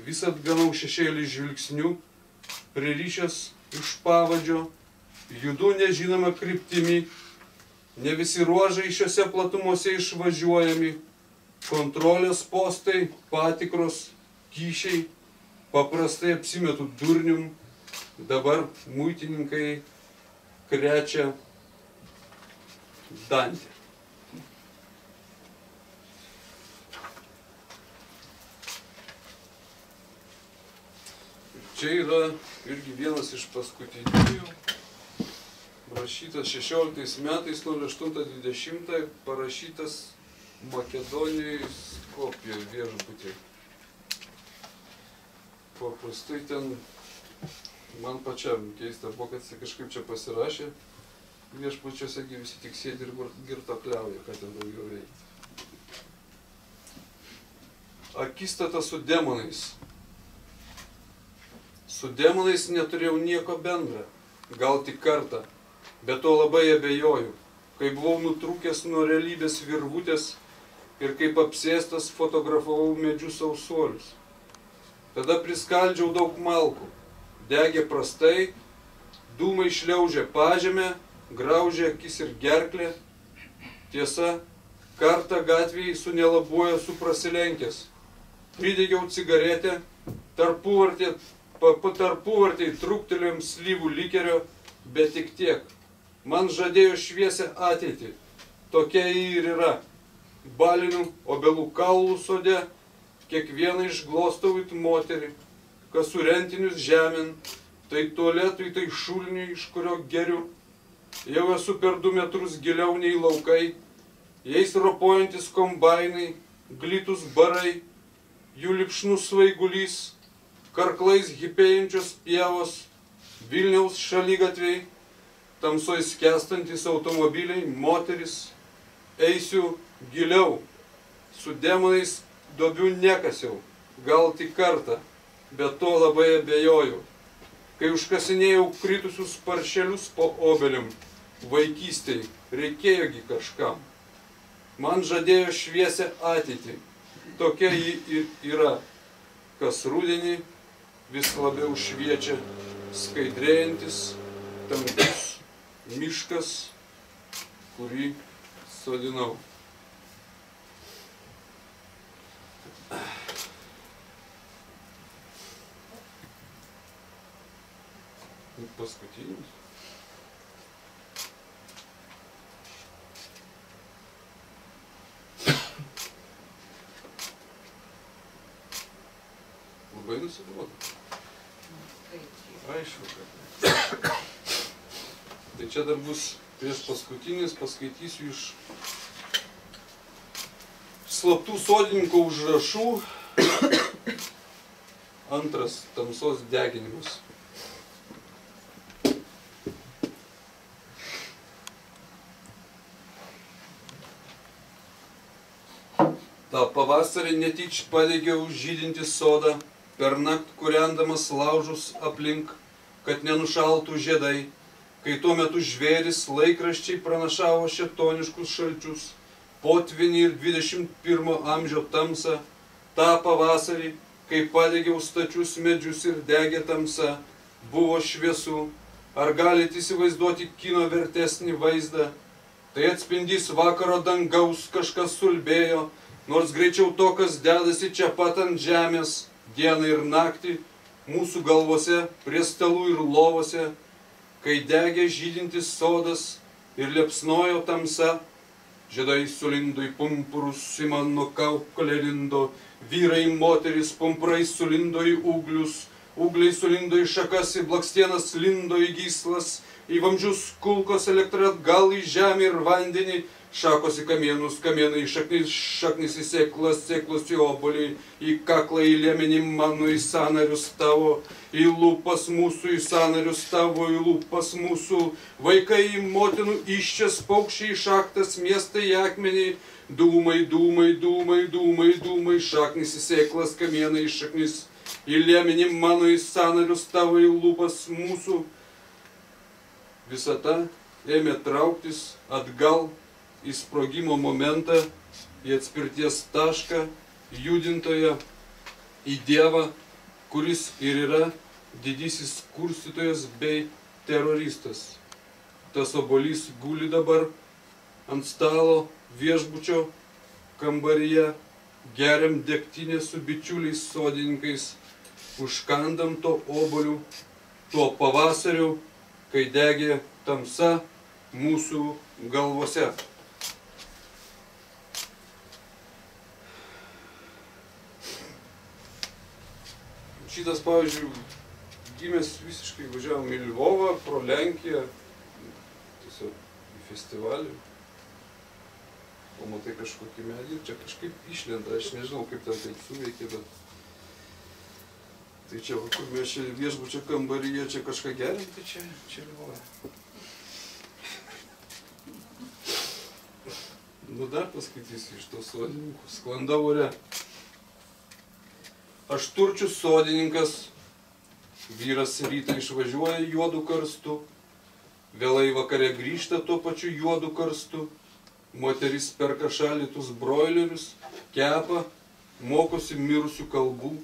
visad ganau šešėlį žvilgsniu, pririšęs iš pavadžio, judu nežinoma kryptimi, ne visi ruožai šiuose platumose išvažiuojami, kontrolės postai, patikros, kyšiai, paprastai apsimetu durnium, dabar muitininkai krečia Dantę. Čia yra irgi vienas iš paskutiniųjų, rašytas 16 metais, 08-20, parašytas Makedonijoje, Skopje viešbutį. Paprastai ten Man pačiam keista buvo, kad jis kažkaip čia pasirašė. Viešpačiuosegi visi tik sėdi ir girtakliauja, ką ten daugiau veikti. Akistata su demonais. Su demonais neturėjau nieko bendra, gal tik kartą, bet to labai abejoju, kai buvau nutrūkęs nuo realybės virvutės ir kaip apsėstas fotografavau medžius sausuolius. Tada priskaldžiau daug malkų, degė prastai, dūmai šliaužė pažemę, graužė akis ir gerklę. Tiesa, kartą gatvėje su nelabuoju esu prasilenkęs. Pridegiau cigaretę, tarpuvartėj trūktelėjom slyvų likerio, bet tik tiek. Man žadėjo šviesią ateitį, tokia ir yra. Balinių obelų kaulų sode, kiekvieną išglostau it moterį, kas surentinius žemėn, tai tualetui, tai šulniui, iš kurio geriu. Jau esu per 2 metrus giliau nei laukai, jais ropojantis kombainai, glitus barai, jų lipšnus svaigulys, karklais hipėjančios pievos, Vilniaus šaligatviai, tamsoj skęstantis automobiliai, moteris. Eisiu giliau, su demonais duobių nekasiau, gal tik kartą, bet to labai abejoju. Kai užkasinėjau kritusius paršelius po obelim, vaikystėj reikėjogi kažkam. Man žadėjo šviesią ateitį, tokia ji ir yra, kas rudenį vis labiau šviečia, skaidrėjantis, tankus miškas, kurį sodinau. Paskutinis. Labai nusibodo. Aišku, kad. Tai čia dar bus prieš paskutinis, paskaitysiu iš slaptų sodininko užrašų. Antras tamsos deginimas. Ta pavasarį netyč padegiau žydinti sodą, per naktį kūrendamas laužus aplink, kad nenušaltų žiedai, kai tuo metu žvėris laikraščiai pranašavo šėtoniškus šalčius, potvinį ir 21 amžio tamsą. Ta pavasarį, kai padegiau stačius medžius ir degė tamsa, buvo šviesu. Ar galite įsivaizduoti kino vertesnį vaizdą? Tai atspindys vakaro dangaus kažkas sulbėjo, nors greičiau to, kas dedasi čia pat ant žemės, dieną ir naktį, mūsų galvose, prie stalų ir lovose, kai degė žydintis sodas ir liepsnojo tamsa, žiedai sulindo į pumpurus, į mano kaukolę lindo, vyrai moterys pumpurai sulindo į ūglius, ūgliai sulindo į šakas, į blakstienas lindo į gyslas, į vamzdžius kulkos elektra atgal į žemę ir vandenį, šakos į kamienus, kamienai į šaknis, šaknis į sėklas, sėklos į obolį, į kaklą, į liemenį mano, į sąnarius tavo, į lūpas mūsų, į sąnarius tavo, į lūpas mūsų, vaikai į motinų iščias, paukščiai į šaktas, miestai į akmenį, dūmai, dūmai, dūmai, dūmai, dūmai, šaknis į sėklas, kamienai į šaknis, į liemenį mano, į sąnarius tavo, į lūpas mūsų. Visata ėmė trauktis atgal į sprogimo momentą, į atspirties tašką, judintoją, į Dievą, kuris ir yra didysis kurstytojas bei teroristas. Tas obuolys guli dabar ant stalo viešbučio kambaryje, geriam degtinę su bičiuliais sodininkais, užkandam to obuolių, tuo pavasariu, kai degė tamsa mūsų galvose. Šitas, pavyzdžiui, gimęs visiškai važiavom į Lvovą, pro Lenkiją, tiesiog į festivalį. Pamatai kažkokį medį ir čia kažkaip išlenda, aš nežinau, kaip ten taip suveikė, bet Tai čia, kur mes čia viešbučio kambaryje čia kažką geriam, tai čia Lvove. Nu dar paskaitysiu iš to sodininkų. Sklanda ore. Aš turčius sodininkas, vyras rytą išvažiuoja juodu karstu, vėlai vakare grįžta tuo pačiu juodu karstu, moteris perka šaldytus broilerius, kepa, mokosi mirusių kalbų.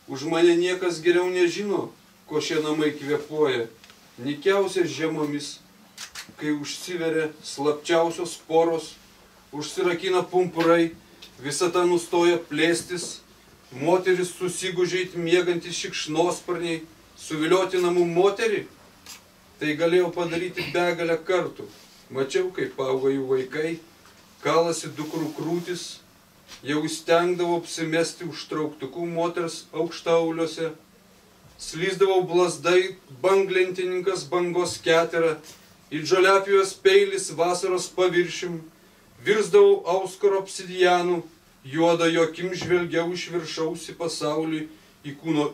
Už mane niekas geriau nežino, ko šie namai kvėpuoja, nikiausia žiemomis, kai užsiveria slapčiausios poros, užsirakina pumpurai, visata nustoja plėstis, moteris susigužeit miegantis šikšnosparniai, suvilioti namų moterį. Tai galėjau padaryti begalę kartų. Mačiau, kaip auga jų vaikai, kalasi dukrų krūtis, jau įstengdavau apsimesti užtrauktukų moters aukštauliuose, slyzdavau blazdai, banglentininkas bangos keterą, it žoliapijos peilis vasaros paviršium, virsdavau auskaro obsidianų, juoda jokim žvelgiau iš viršaus į pasaulį, į kūno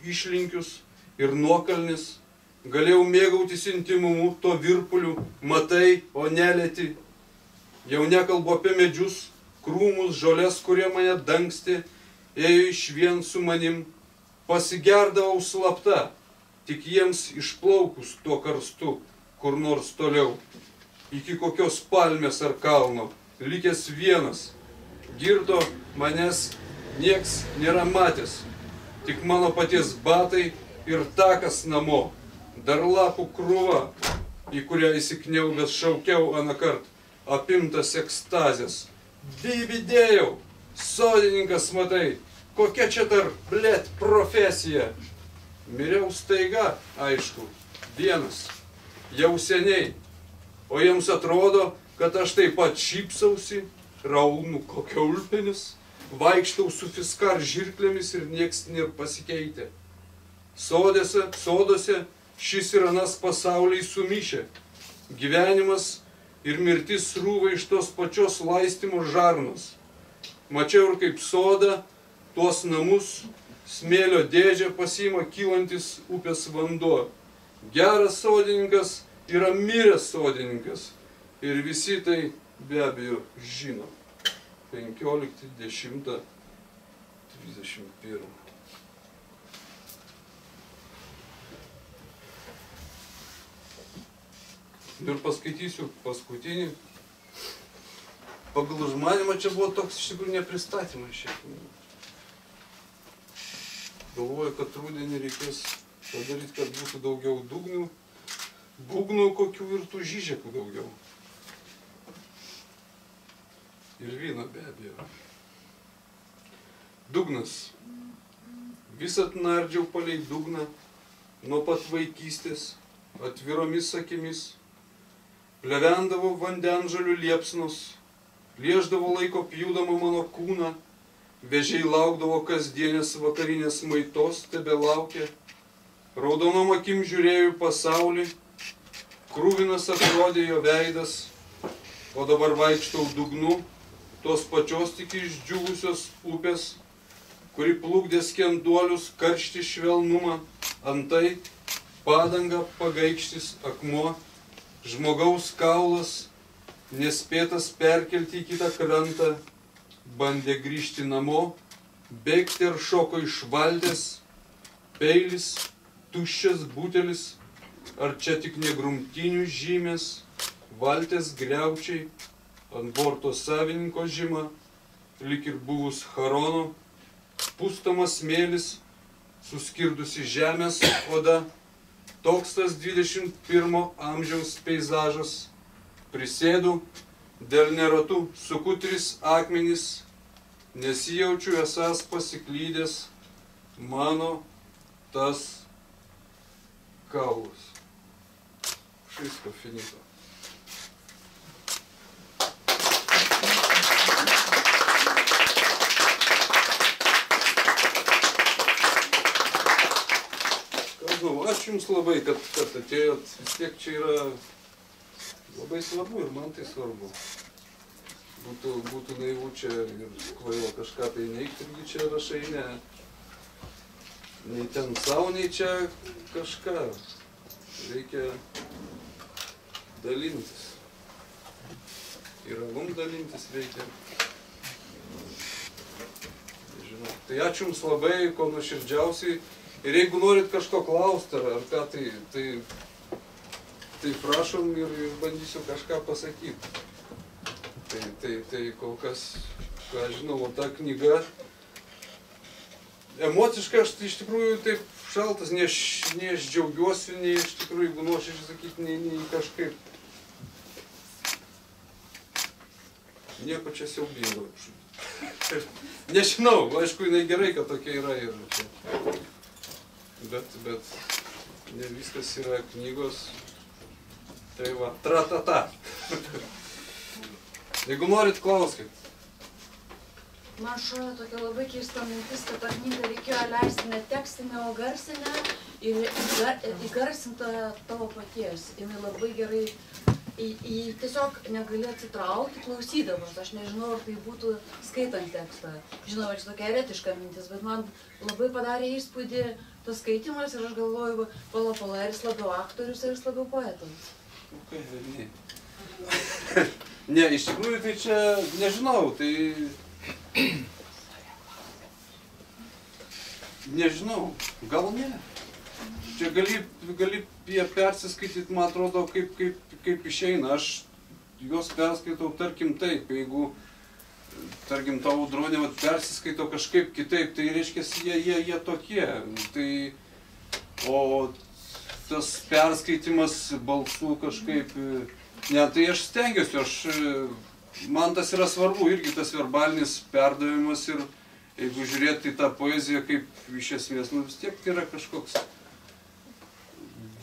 išlinkius ir nuokalnis. Galėjau mėgautis intimumu, to virpuliu, matai, o nelieti. Jau nekalbu apie medžius, krūmus, žolės, kurie mane dangstė, ėjo išvien su manim. Pasigerdavau slapta, tik jiems išplaukus tuo karstu, kur nors toliau. Iki kokios palmės ar kalno, likęs vienas. Girdo manęs nieks nėra matęs, tik mano paties batai ir takas namo. Dar lapų krūva, į kurią įsikniaubęs šaukiau anakart, apimtas ekstazės. Bybidėjau, sodininkas matai, kokia čia dar, blėt, profesija. Miriau staiga, aišku, vienas, jau seniai, o jiems atrodo, kad aš taip pat šypsausi, raunu kokio ulpenis, vaikštau su fiskar žirklėmis ir nieks nėra pasikeitę. Sodose šis ir anas pasauliai sumišę. Gyvenimas ir mirtis srūva iš tos pačios laistymo žarnos. Mačiau ir kaip soda, tuos namus, smėlio dėžę pasiima kylantis upės vanduo. Geras sodininkas yra miręs sodininkas. Ir visi tai be abejo žino. 15.10.31. Ir paskaitysiu paskutinį. Pagal užmanimą čia buvo toks iš tikrųjų nepristatymas šiek tiek. Galvoju, kad rudenį reikės padaryti, kad būtų daugiau dugnių, būgnų kokių ir tų žyžekų daugiau. Ir vyno be abejo. Dugnas. Visat nardžiau palei dugną, nuo pat vaikystės, atviromis akimis. Plevendavo vandenžalių liepsnos, lieždavo laiko pjūdama mano kūną, vežiai laukdavo kasdienės vakarinės maitos, tebe laukė, raudonom akim žiūrėjo į pasaulį, krūvinas atrodė jo veidas, o dabar vaikštau dugnu, tos pačios tik išdžiūvusios upės, kuri plukdė skenduolius, karštį švelnumą, antai padanga pagaikštis akmuo, žmogaus kaulas, nespėtas perkelti į kitą krantą, bandė grįžti namo, bėgti ir šoko iš valties, peilis, tuščias butelis, ar čia tik ne grumtinių žymės, valties griaučiai, ant borto savininko žyma, lyg ir buvus Charono, pustamas smėlis, suskirdusi žemės oda. Toks tas 21 amžiaus peizažas. Prisėdu, dėl neratų suku 3 akmenys, nesijaučiu esąs pasiklydęs mano tas kaulas. Wszystko finito. Ačiū Jums labai, kad atėjot. Vis tiek čia yra labai svarbu ir man tai svarbu. Būtų naivu čia ir kvailo kažką tai neigti, irgi čia rašai ne. nei ten savo, nei čia kažką. Reikia dalintis. Ir alum dalintis reikia. Žinau. Tai ačiū Jums labai, ko nuoširdžiausiai. Ir jeigu norit kažko klausti ar ką, tai prašom ir bandysiu kažką pasakyti. Tai kol kas, ką žinau, o ta knyga, emociškai aš tai iš tikrųjų taip šaltas, nei aš džiaugiuosi, nei iš tikrųjų, jeigu nuoširdžiai sakyti, nei kažkaip. Nieko čia siaubingo. Nežinau, aišku, jinai gerai, kad tokia yra ir čia. Bet ne viskas yra knygos. Tai va, tra-ta-ta. Jeigu norit, klauskit. Man šoja tokia labai keista mintis, kad tą knygą reikėjo leisti ne tekstinę, o garsinę ir įgarsintą tavo paties. Jinai labai gerai, tiesiog negali atsitraukti klausydamas. Aš nežinau, ar tai būtų skaitant tekstą. Žinau, čia tokia eretiška mintis, bet man labai padarė įspūdį tas skaitimas ir aš galvoju, pala, ar jis labiau aktorius, ar jis labiau poetas. Ne, iš tikrųjų tai čia, nežinau, tai... Nežinau, gal ne. Čia gali persiskaityti, man atrodo, kaip išeina. Aš juos perskaitau, tarkim, taip, jeigu, tarkim, tavo Audronė persiskaito kažkaip kitaip, tai reiškia, jie tokie. Tai, o tas perskaitimas balsų kažkaip, ne, tai aš stengiuosi, man tas yra svarbu, irgi tas verbalinis perdavimas ir jeigu žiūrėti į tą poeziją kaip iš esmės, nu vis tiek tai yra kažkoks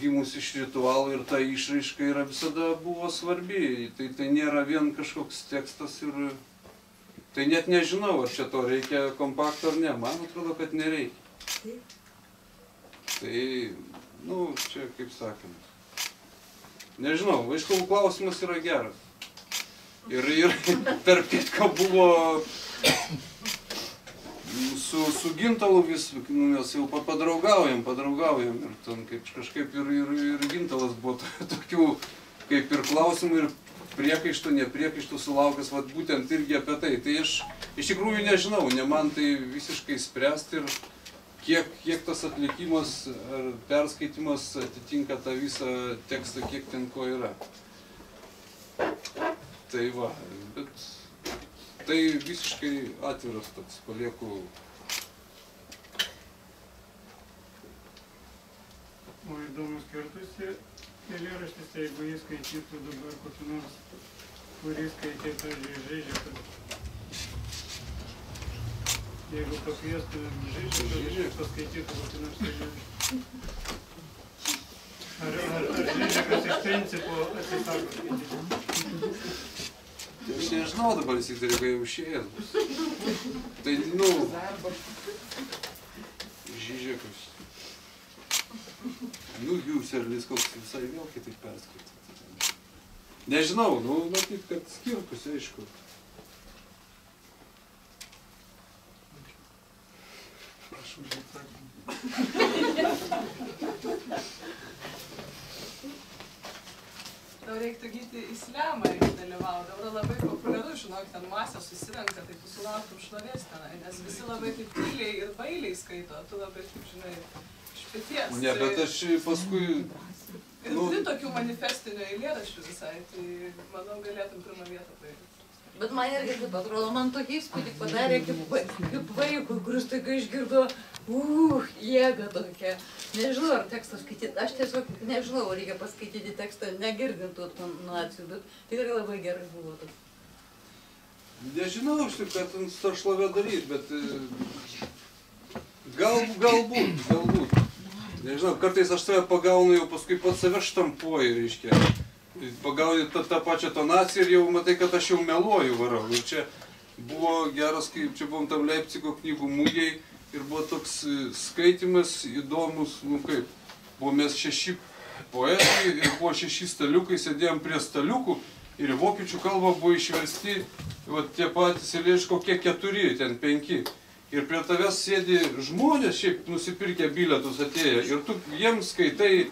gimus iš ritualų ir ta išraiška yra visada buvo svarbi. Tai nėra vien kažkoks tekstas ir tai net nežinau, ar čia to reikia kompakto ar ne. Man atrodo, kad nereikia. Tai, nu, čia kaip sakant. Nežinau, Vaiškovų klausimas yra geras. Ir tarp kitko buvo su Gintalu vis, mes jau padraugaujam ir ten kažkaip ir Gintalas buvo tokių kaip ir klausimų ir priekaištų, nepriekaištų sulaukęs, vat būtent irgi apie tai. Tai aš iš tikrųjų nežinau, ne man tai visiškai spręsti ir kiek tas atlikimas ar perskaitimas atitinka tą visą tekstą, kiek ten ko yra. Tai va, bet tai visiškai atviras toks, palieku. O įdomus skirtusi eilėraštis, jeigu jis skaitytų dabar kokį nors, kurį skaitytų Žižeką. Jeigu pakviestų Žižeką, paskaitytų kokį nors eilėraštį. Ar Žižekas iš principo atsisako skaityti? Aš nežinau dabar, jis įtari, kai jau išėjęs. Tai, nu, Žižekas. Nu, Jūserlis koks visai vėl kitaip perskaityti. Nežinau, nu, matyt, kad skirtusi, aišku. Prašau, Tau reiktų gyti Islamą, reikia dalyvauti. Dabar labai populiaru, žinok, ten masė susirenka, tai tu sulauktum šlovės tenai, nes visi labai taip tyliai ir bailiai skaito, tu labai, kaip žinai, iš peties. Ne, bet aš paskui... Ir turi tokių manifestinių eilėraščių visai, tai manau galėtum pirmą vietą paėti. Bet man irgi taip atrodo, man tokį įspūdį padarė kaip vaikui, kuris taiga išgirdo, jėga tokia. Nežinau, ar tekstą skaityti, aš tiesiog nežinau, reikia paskaityti tekstą, negirdintų tonacijų, bet tikrai labai gerai buvo tas. Nežinau, aš taip, kad tą šlovę daryti, bet galbūt. Nežinau, kartais aš save pagaunu, jau paskui pats save štampuoju, reiškia. Pagauni tą pačią tonaciją ir jau matai, kad aš jau meluoju varau. Ir čia buvo geras, kaip čia buvom tam Leipcigo knygų mugėj ir buvo toks skaitimas įdomus, nu kaip, buvo mes 6 poetai ir buvo 6 staliukai, sėdėjom prie staliukų ir į vokiečių kalbą buvo išversti tie patys eilėraščiai kokie 4, ten 5. ir prie tavęs sėdi žmonės, šiaip nusipirkę bilietus atėję, ir tu jiems skaitai,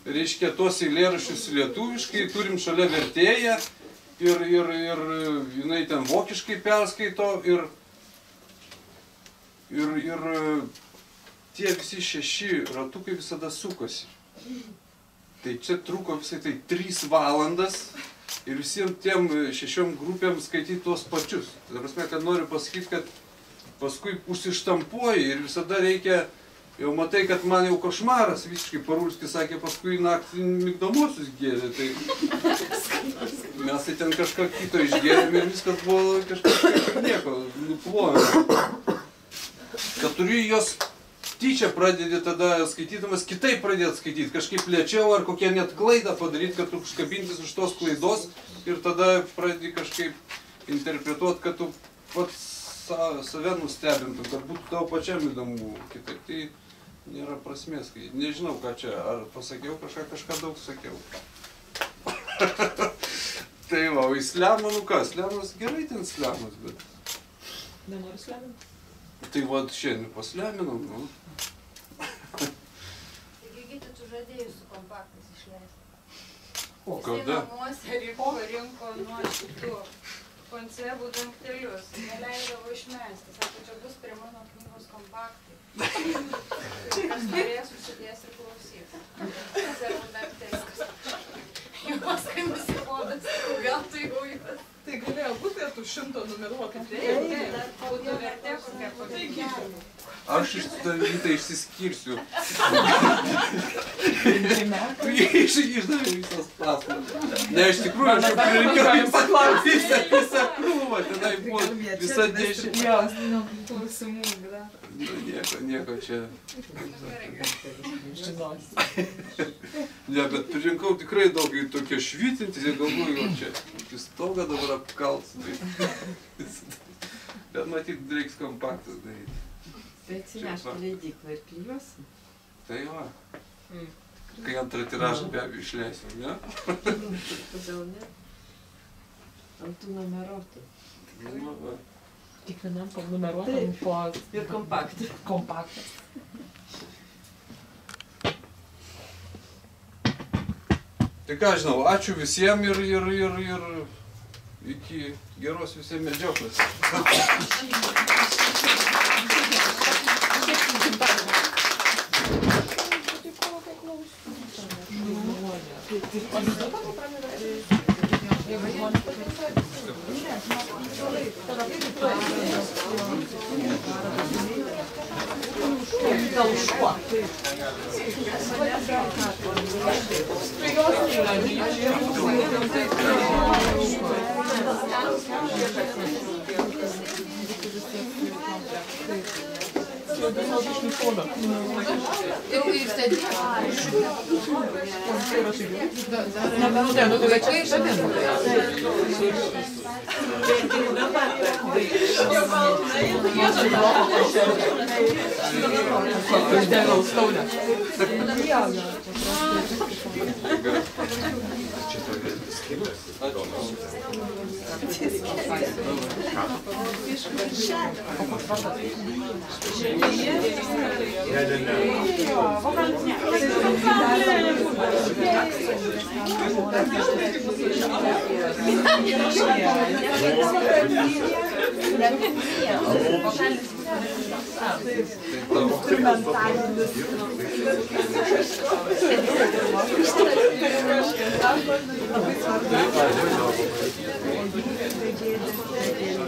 reiškia, tos eilėraščius lietuviškai, turim šalia vertėją, ir jinai ten vokiškai perskaito, ir tie visi 6 ratukai visada sukosi. Tai čia truko visai tai 3 valandas ir visiems tiem 6 grupėm skaityti tuos pačius. Tai prasme, kad noriu pasakyti, kad paskui užsištampuoji ir visada reikia, jau matai, kad man jau košmaras, visiškai Parulskis sakė, paskui naktį migdomosius gėrė. Tai mes tai ten kažką kito išgėrėm ir viskas buvo kažkas nieko, nuplojame. Kad turi jos tyčia pradedi tada skaitydamas kitaip pradėti skaityti, kažkaip lėčiau ar kokią net klaidą padaryti, kad tu užkabintis už tos klaidos ir tada pradedi kažkaip interpretuoti, kad tu pats save nustebintum, kad būtų tau pačiam įdomu kitaip. Tai nėra prasmės skaityti. Nežinau, ką čia, ar pasakiau kažką daug sakiau. Tai va, o į slemą, nu ką, slemas gerai ten slemas, bet... Nenori sleminti? Tai va, šiandien pasleminam, nu. Taigi, Gyti, tu žadėjai su kompaktais išleisti. O kada? Jisai namuose rinko nuo šitų konservų dangtelius. Neleidavo išmesti. Sako, čia bus prie mano knygos kompaktai. Kas norės, užsidės ir klausys. Konservų dangtelius. Jau paskui nusibodas, gal tu jau juos. Tai galėjo būti ir tu 100 numeruotų. Taip, būtų vertė kokia kokia. Aš iš tavytai išsiskirsiu. Tu jie išdavė visas paslaugas. Ne, iš tikrųjų, aš jau pririnkiau visą krūvą, tenai buvo visa dėžė. Nieko čia. Ne, bet pririnkau tikrai daug tokie švytintis, ir galvoju, čia stogą dabar apkalts. Bet matyt, reiks kompaktas daryti. Tai atsinešti leidyklą ir klijuosi. Tai va. Kai antrą tiražą be abejo išleisim, ne? Kodėl ne? Ant tų numeruotų. Nu, va. Kiekvienam numeruotam po... Ir kompaktą. Kompaktas. Tai ką žinau, ačiū visiems ir iki geros visiems medžioklės.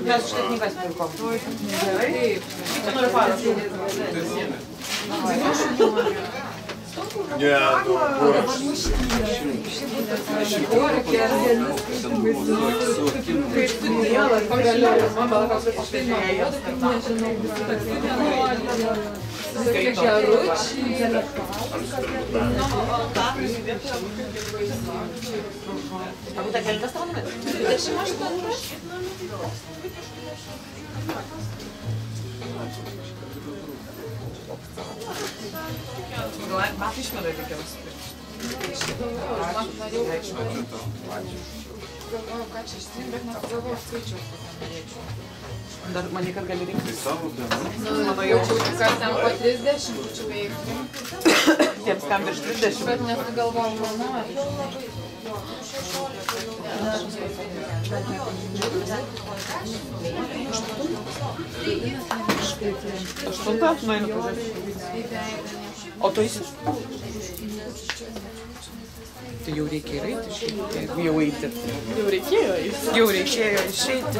Mes už tą knygą spirkom. Gerai? Kaip nori parašyti? Nie, no, A būtų kelias tavo numeris? 28. Gal metų išmedai reikia nusipirkti? Galvoju, ką čia išstrinkt, bet nepagalvoju skaičiaus, kokią norėčiau. Dar manai, kad gali rinktis. Mano jau kas ten po 30 būčiau veikti. Tiems, kam virš 30. Bet nesugalvojom, ko nori. Aštuntą? Nueinu pažiūrėti. O tu eisi? Tai jau reikėjo eiti išeiti, jeigu jau eiti. Jau reikėjo eiti. Jau reikėjo išeiti.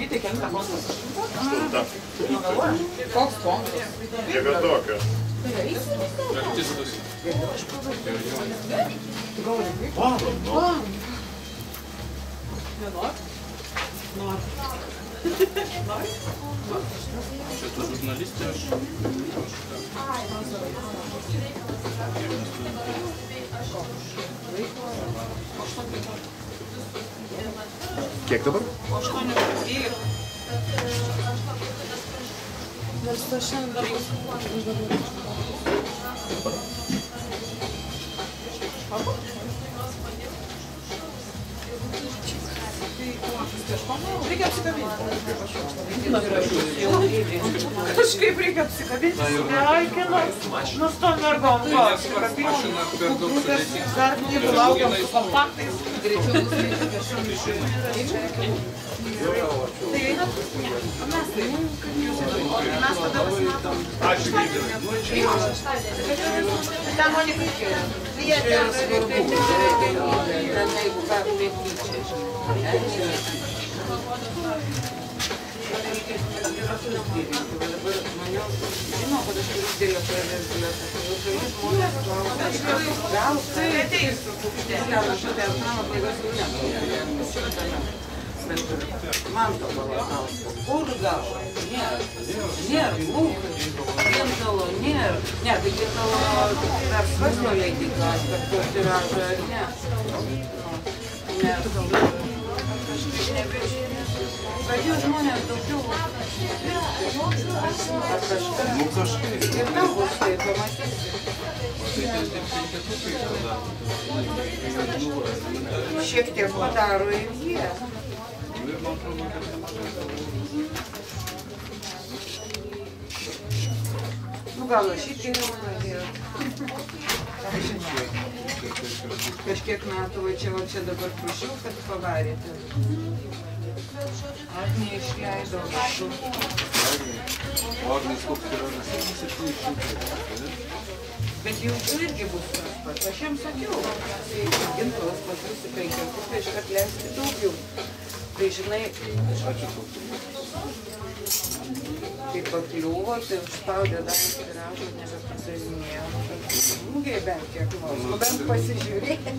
Vytai, kelintą konkursą? Aštuntą. Koks konkursas? Jėgadokio. Nenori? Nori. Nori? Čia tu žurnalistė? Kiek dabar? 8:12. Nors to šiandien dar Reikia apsikabinti. Kažkaip reikia apsikabinti. Sveikinu. Nu, su tom mergom. Mašina per daug sudėtinga. Dar jeigu laukiam su kompaktais. greičiau bus greičiau kažkur. Tai einat? Mes tada pasimatom. Ačiū, Gydė. Ten Monika išėjo. Manto Balatausko, kur gal? Nėra, mūkai, Gintalo nėra. Ne, tai Gintalo dar svarsto leidyklas, kad to tiražo ar ne. Nes kažkaip nebešinė. Pradėjo žmonės daugiau ar kažkas. Ir tam bus tai pamatysi. Šiek tiek padaro ir jie. Nu gal aš irgi jau pradėjau. Kažkiek metų va čia dabar prašiau, kad pavarėte. Ar neišleido kažkur. Bet jaučiu irgi bus tas pats. Aš jam sakiau, tai Gintalas patrusi 5, tai iškart leisti daugiau. Tai žinai, kai pakliuvo, tai užspaudė dar tiražą, nebepardavinėjo. Smūgiai bent kiek nors, nu bent pasižiūrėjai.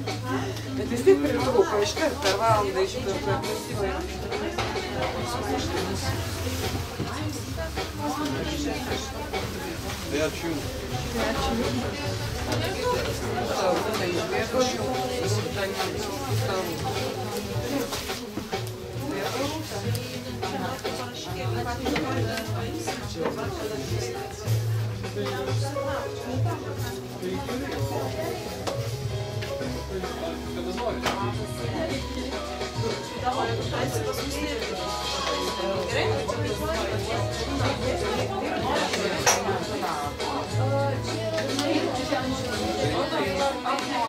Bet vis tiek pritrūko, iškart per valandą iškart aplisiuoja. Tai ačiū. Tai išbėgo jau, tai Gerai?